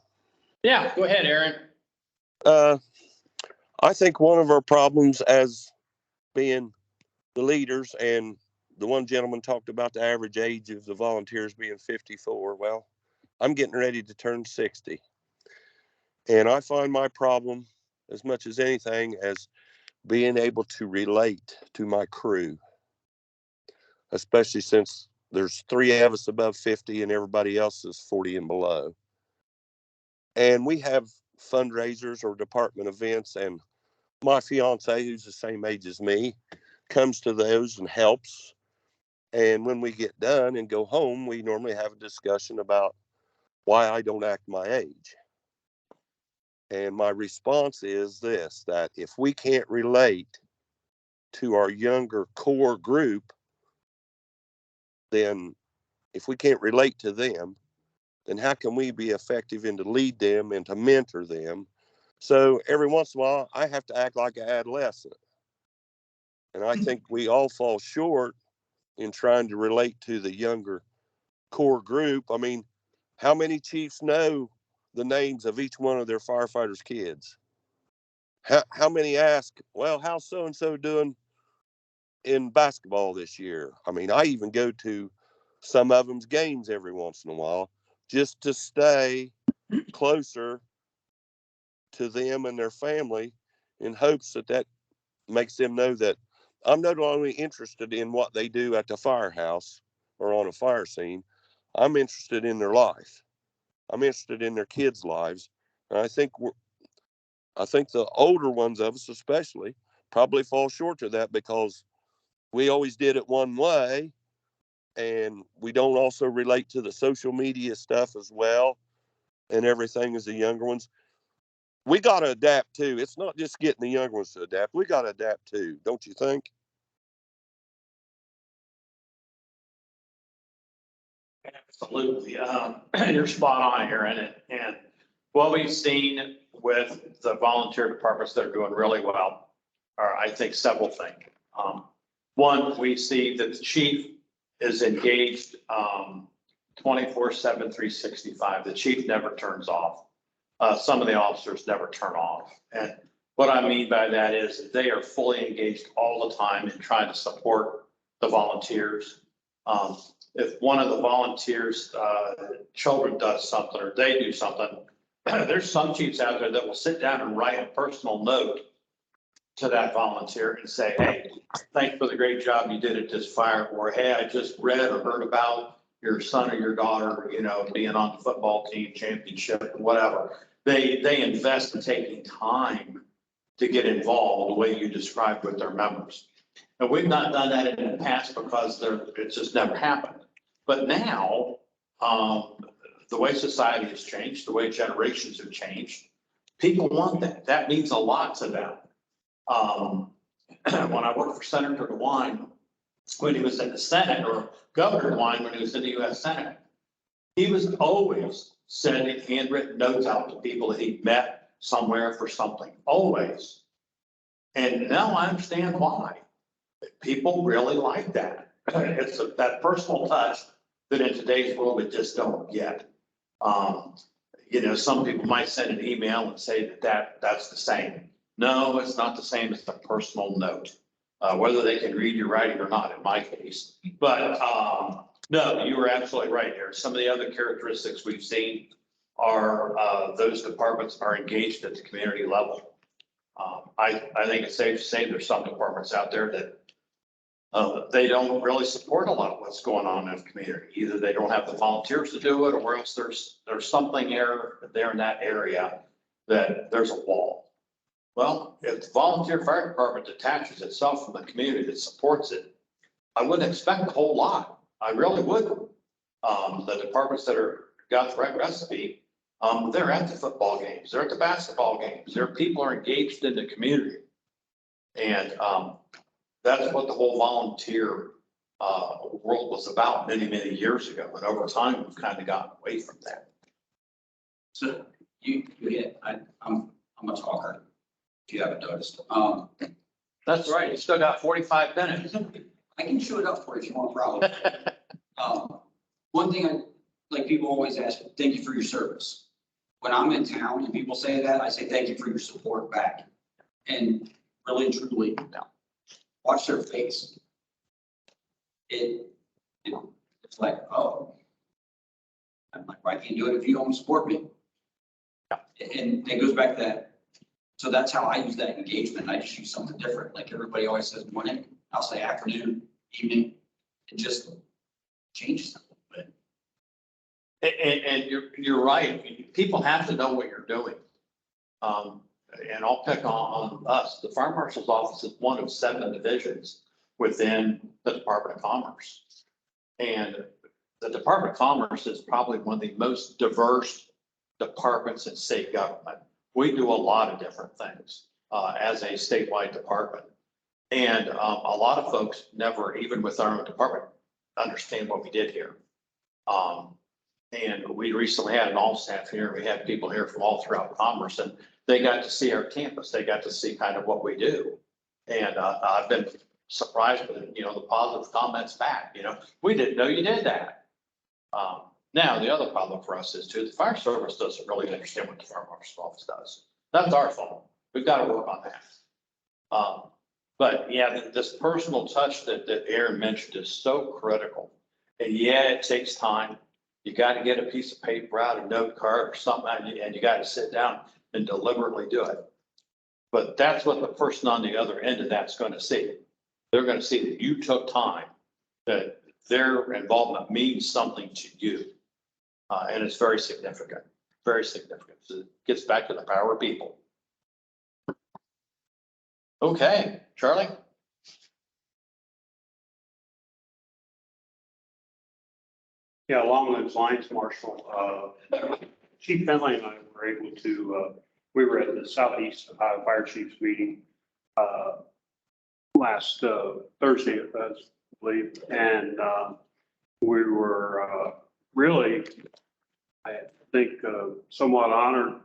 Yeah, go ahead, Aaron. I think one of our problems as being the leaders, and the one gentleman talked about the average age of the volunteers being 54. Well, I'm getting ready to turn 60. And I find my problem as much as anything as being able to relate to my crew, especially since there's 3 of us above 50 and everybody else is 40 and below. And we have fundraisers or department events, and my fiance, who's the same age as me, comes to those and helps. And when we get done and go home, we normally have a discussion about why I don't act my age. And my response is this, that if we can't relate to our younger core group, then if we can't relate to them, then how can we be effective and to lead them and to mentor them? So every once in a while, I have to act like an adolescent. And I think we all fall short in trying to relate to the younger core group. I mean, how many chiefs know the names of each one of their firefighters' kids? How many ask, well, how's so-and-so doing in basketball this year? I mean, I even go to some of them's games every once in a while just to stay closer to them and their family, in hopes that that makes them know that I'm not only interested in what they do at the firehouse or on a fire scene, I'm interested in their life. I'm interested in their kids' lives. And I think the older ones of us especially probably fall short of that, because we always did it one way, and we don't also relate to the social media stuff as well and everything as the younger ones. We got to adapt too. It's not just getting the younger ones to adapt. We got to adapt too, don't you think? Absolutely. You're spot on, Aaron. And what we've seen with the volunteer departments that are doing really well are, I think, several things. One, we see that the chief is engaged 24/7, 365. The chief never turns off. Some of the officers never turn off. And what I mean by that is they are fully engaged all the time in trying to support the volunteers. If one of the volunteers' children does something or they do something, there's some chiefs out there that will sit down and write a personal note to that volunteer and say, hey, thanks for the great job you did at this fire, or hey, I just read or heard about your son or your daughter, you know, being on the football team championship or whatever. They invest in taking time to get involved the way you described with their members. And we've not done that in the past because it's just never happened. But now, the way society has changed, the way generations have changed, people want that. That means a lot to them. When I worked for Senator DeWine, when he was in the Senate, or Governor DeWine, when he was in the U.S. Senate, he was always sending handwritten notes out to people that he met somewhere for something, always. And now I understand why. People really like that. It's that personal touch that in today's world we just don't get. You know, some people might send an email and say that's the same. No, it's not the same as the personal note, whether they can read your writing or not in my case. But, no, you were absolutely right there. Some of the other characteristics we've seen are, those departments are engaged at the community level. I think it's safe to say there's some departments out there that they don't really support a lot of what's going on in the community. Either they don't have the volunteers to do it, or else there's something there in that area that there's a wall. Well, if the volunteer fire department detaches itself from the community that supports it, I wouldn't expect a whole lot. I really wouldn't. The departments that got the right recipe, they're at the football games, they're at the basketball games, their people are engaged in the community. And that's what the whole volunteer world was about many, many years ago. And over time, we've kind of gotten away from that. So you hit, I'm a talker, if you haven't noticed. That's right. You still got 45 minutes. I can show it up for you if you want, problem. One thing like people always ask, thank you for your service. When I'm in town and people say that, I say, thank you for your support back. And really and truly, watch their face. It's like, oh, I'm like, why can't you do it if you don't support me? And it goes back to that. So that's how I use that engagement. I just use something different. Like everybody always says morning, I'll say afternoon, evening. It just changes a little bit. And you're right. People have to know what you're doing. And I'll pick on us. The fire marshal's office is one of 7 divisions within the Department of Commerce. And the Department of Commerce is probably one of the most diverse departments in state government. We do a lot of different things as a statewide department. And a lot of folks never, even with our own department, understand what we did here. And we recently had an all staff here. We had people here from all throughout Commerce, and they got to see our campus. They got to see kind of what we do. And I've been surprised with, the positive comments back, we didn't know you did that. Now, the other problem for us is too, the fire service doesn't really understand what the fire marshal's office does. That's our fault. We've got to work on that. But yeah, this personal touch that Aaron mentioned is so critical. And yeah, it takes time. You got to get a piece of paper out, a note card or something, and you got to sit down and deliberately do it. But that's what the person on the other end of that's going to see. They're going to see that you took time, that their involvement means something to you. And it's very significant, very significant. So it gets back to the power of people. Okay, Charlie? Yeah, along those lines, Marshal, Chief Finley and I were able to, we were at the Southeast Ohio Fire Chiefs meeting last Thursday, I believe, and we were really, I think, somewhat honored.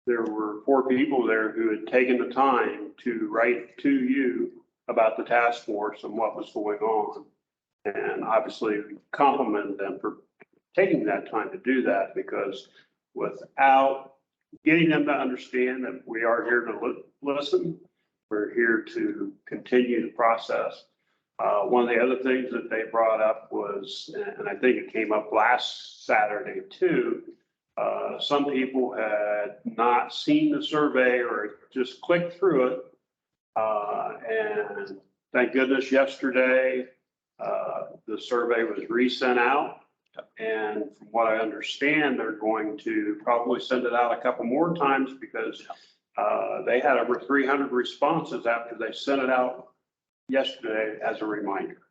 There were 4 people there who had taken the time to write to you about the task force and what was going on. And obviously we complimented them for taking that time to do that, because without getting them to understand that we are here to listen, we're here to continue the process. One of the other things that they brought up was, and I think it came up last Saturday too, some people had not seen the survey or just clicked through it. And thank goodness yesterday, the survey was resent out. And from what I understand, they're going to probably send it out a couple more times, because they had over 300 responses after they sent it out yesterday as a reminder.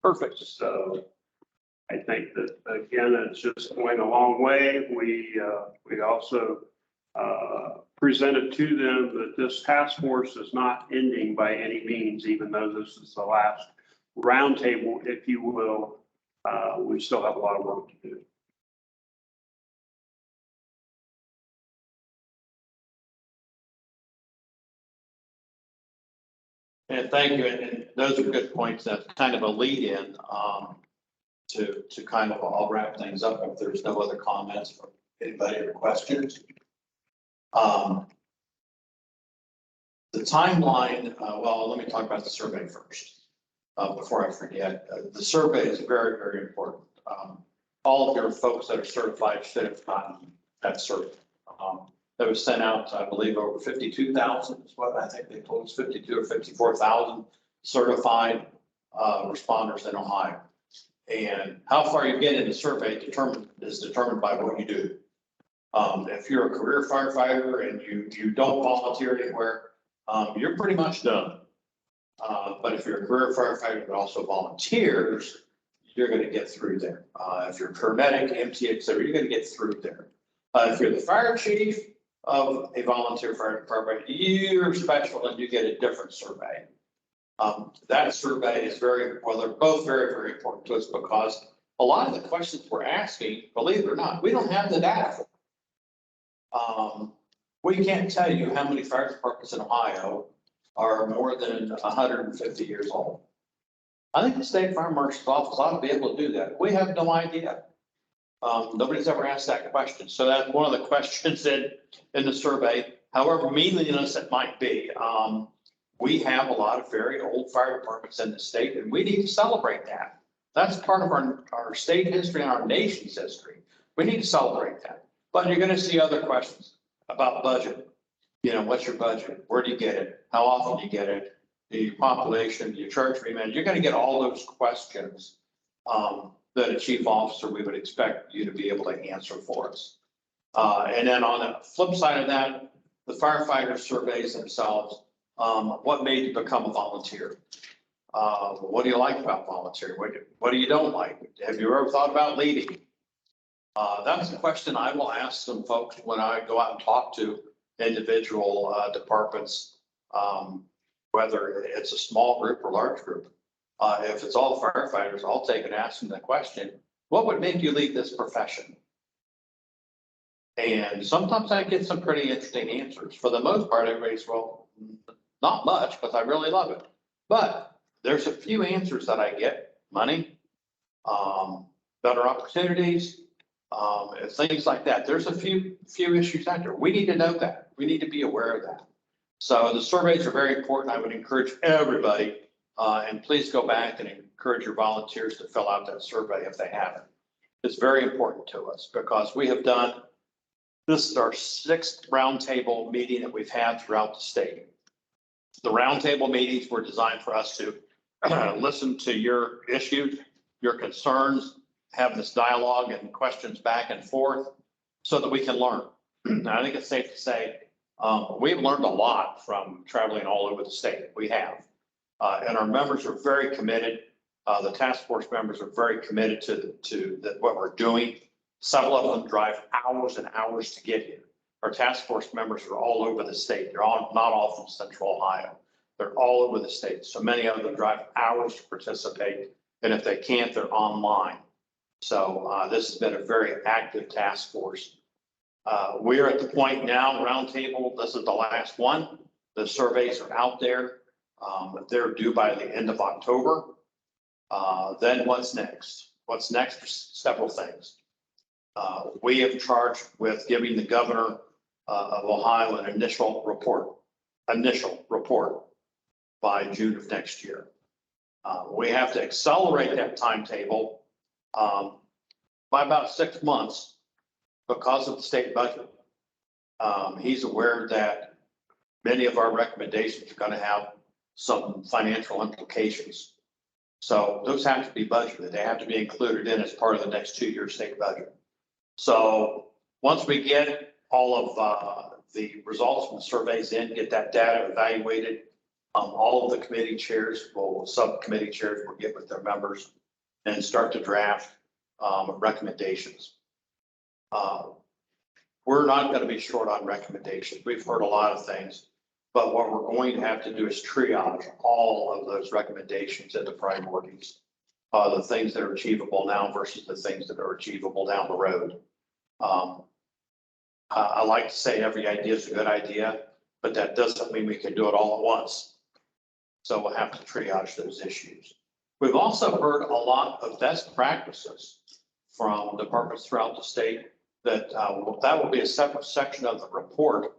Perfect. So I think that, again, it's just going a long way. We also presented to them that this task force is not ending by any means, even though this is the last roundtable, if you will. We still have a lot of work to do. And thank you. And those are good points. That's kind of a lead in to kind of, I'll wrap things up if there's no other comments from anybody or questions. The The timeline, well, let me talk about the survey first, before I forget. The survey is very, very important. All of your folks that are certified should have gotten that survey. That was sent out, I believe, over 52,000 is what I think they told us, 52 or 54,000 certified responders in Ohio. And how far you get in the survey is determined by what you do. If you're a career firefighter and you don't volunteer anywhere, you're pretty much done. But if you're a career firefighter that also volunteers, you're going to get through there. If you're a paramedic, MT, et cetera, you're going to get through there. If you're the fire chief of a volunteer fire department, you're special and you get a different survey. That survey is they're both very, very important to us because a lot of the questions we're asking, believe it or not, we don't have the data. We can't tell you how many fire departments in Ohio are more than 150 years old. I think the state fire marshal's office ought to be able to do that. We have no idea. Nobody's ever asked that question. So that's one of the questions in the survey, however meaningless it might be. We have a lot of very old fire departments in the state and we need to celebrate that. That's part of our state history and our nation's history. We need to celebrate that. But you're going to see other questions about budget. You know, what's your budget? Where do you get it? How often do you get it? The population, your church remit. You're going to get all those questions that a chief officer we would expect you to be able to answer for us. And then on the flip side of that, the firefighter surveys themselves. What made you become a volunteer? What do you like about volunteering? What do you don't like? Have you ever thought about leading? That's a question I will ask some folks when I go out and talk to individual departments, whether it's a small group or large group. If it's all firefighters, I'll take and ask them the question, what would make you leave this profession? And sometimes I get some pretty interesting answers. For the most part, everybody's, well, not much, but I really love it. But there's a few answers that I get: money, better opportunities, things like that. There's a few issues out there. We need to know that. We need to be aware of that. So the surveys are very important. I would encourage everybody, and please go back and encourage your volunteers to fill out that survey if they haven't. It's very important to us because we have done, this is our 6th roundtable meeting that we've had throughout the state. The roundtable meetings were designed for us to listen to your issues, your concerns, have this dialogue and questions back and forth so that we can learn. I think it's safe to say we've learned a lot from traveling all over the state. We have. And our members are very committed. The task force members are very committed to what we're doing. Several of them drive hours and hours to get here. Our task force members are all over the state. They're all not all from Central Ohio. They're all over the state. So many of them drive hours to participate. And if they can't, they're online. So this has been a very active task force. We are at the point now, roundtable, this is the last one. The surveys are out there. They're due by the end of October. Then what's next? What's next? Several things. We have charged with giving the governor of Ohio an initial report by June of next year. We have to accelerate that timetable by about 6 months because of the state budget. He's aware that many of our recommendations are going to have some financial implications. So those have to be budgeted. They have to be included in as part of the next 2-year state budget. So once we get all of the results from the surveys in, get that data evaluated, all of the committee chairs, subcommittee chairs will get with their members and start to draft recommendations. We're not going to be short on recommendations. We've heard a lot of things, but what we're going to have to do is triage all of those recommendations into priorities. The things that are achievable now versus the things that are achievable down the road. I like to say every idea is a good idea, but that doesn't mean we can do it all at once. So we'll have to triage those issues. We've also heard a lot of best practices from departments throughout the state that will be a separate section of the report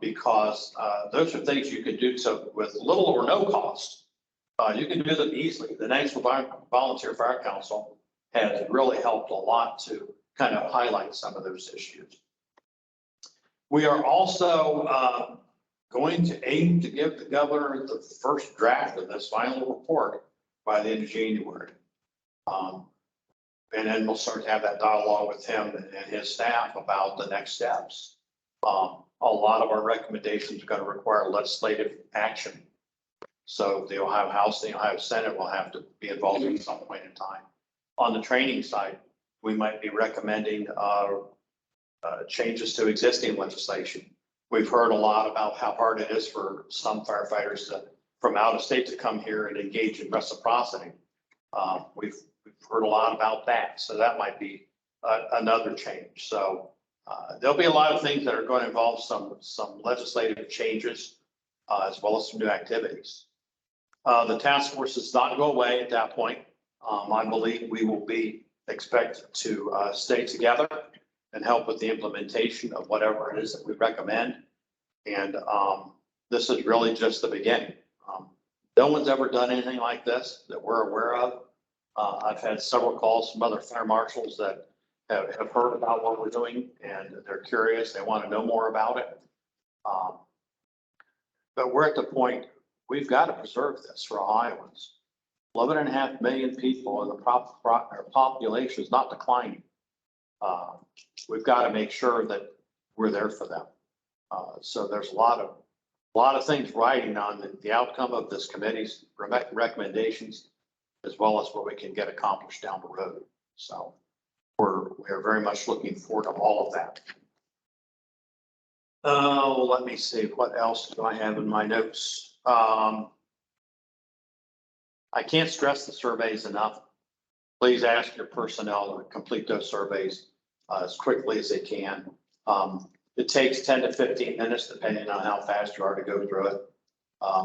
because those are things you could do so with little or no cost. You can do them easily. The National Volunteer Fire Council has really helped a lot to kind of highlight some of those issues. We are also going to aim to give the governor the first draft of this final report by the end of January. And then we'll start to have that dialogue with him and his staff about the next steps. A lot of our recommendations are going to require legislative action. So the Ohio House, the Ohio Senate will have to be involved at some point in time. On the training side, we might be recommending changes to existing legislation. We've heard a lot about how hard it is for some firefighters from out of state to come here and engage in reciprocity. We've heard a lot about that, so that might be another change. So there'll be a lot of things that are going to involve some legislative changes as well as some new activities. The task force does not go away at that point. I believe we will be expected to stay together and help with the implementation of whatever it is that we recommend. And this is really just the beginning. No one's ever done anything like this that we're aware of. I've had several calls from other fire marshals that have heard about what we're doing and they're curious. They want to know more about it. But we're at the point, we've got to preserve this for Ohioans. 11.5 million people and the population is not declining. We've got to make sure that we're there for them. So there's a lot of things riding on the outcome of this committee's recommendations, as well as what we can get accomplished down the road. So we are very much looking forward to all of that. Oh, let me see, what else do I have in my notes? I can't stress the surveys enough. Please ask your personnel to complete those surveys as quickly as they can. It takes 10 to 15 minutes, depending on how fast you are to go through it.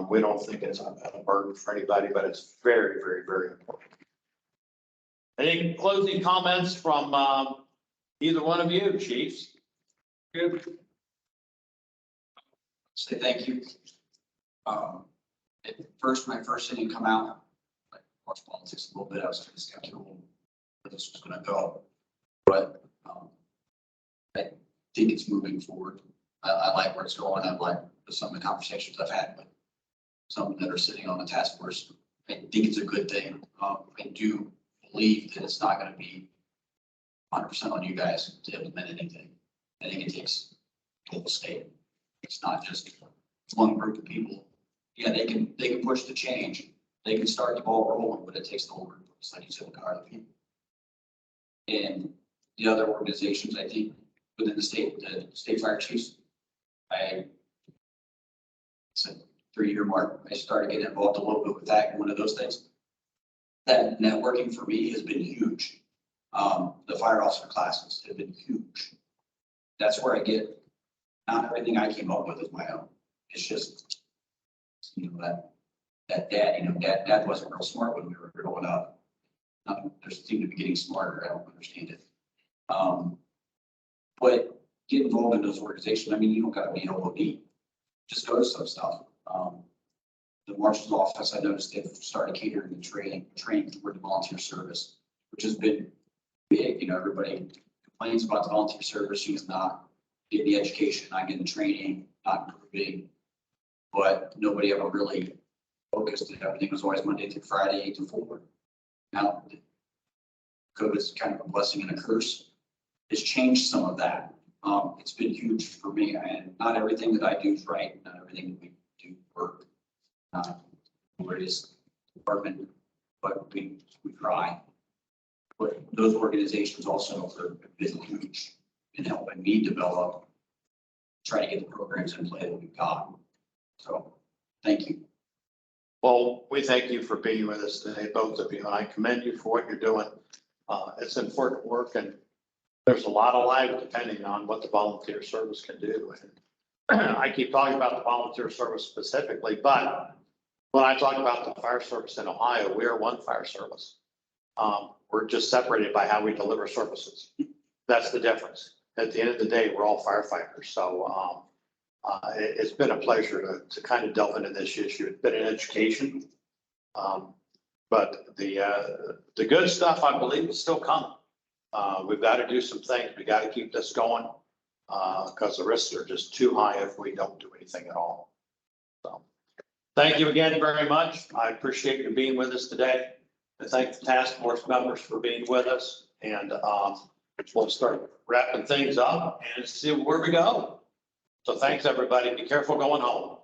We don't think it's a burden for anybody, but it's very, very, very important. Any closing comments from either one of you, chiefs? Good. Say thank you. At first, when I first seen it come out, like watch politics a little bit, I was kind of skeptical where this was going to go. But I think it's moving forward. I like where it's going. I like some of the conversations I've had with some that are sitting on the task force. I think it's a good thing. I do believe that it's not going to be 100% on you guys to implement anything. I think it takes the whole state. It's not just one group of people. Yeah, they can push the change. They can start the ball rolling, but it takes the whole group. It's like you said, the other people. And the other organizations, I think, within the state fire chiefs, it's a 3-year mark. I started getting involved a little bit with that. And one of those things, that networking for me has been huge. The fire officer classes have been huge. That's where I get, not everything I came up with is my own. It's just, that dad wasn't real smart when we were growing up. They seem to be getting smarter. I don't understand it. But get involved in those organizations. I mean, you don't got to be an OOD. Just go to some stuff. The Marshal's office, I noticed they've started catering and training for the volunteer service, which has been big. Everybody complains about the volunteer service. She's not getting the education, not getting the training, not improving. But nobody ever really focused it. Everything was always Monday through Friday, 8 to 4. Now, COVID's kind of a blessing and a curse. It's changed some of that. It's been huge for me. And not everything that I do is right. Not everything that we do work. Not the greatest department, but we try. But those organizations also have been huge in helping me develop, try to get the programs in play that we've got. So, thank you. Well, we thank you for being with us today, both of you, and I commend you for what you're doing. It's important work, and there's a lot of lives depending on what the volunteer service can do. And I keep talking about the volunteer service specifically, but when I talk about the fire service in Ohio, we are one fire service. We're just separated by how we deliver services. That's the difference. At the end of the day, we're all firefighters. So It's been a pleasure to kind of delve into this issue. It's been an education. But the good stuff, I believe, is still coming. We've got to do some things. We got to keep this going because the risks are just too high if we don't do anything at all. So thank you again very much. I appreciate you being with us today. I thank the task force members for being with us, and we'll start wrapping things up and see where we go. So thanks, everybody. Be careful going home.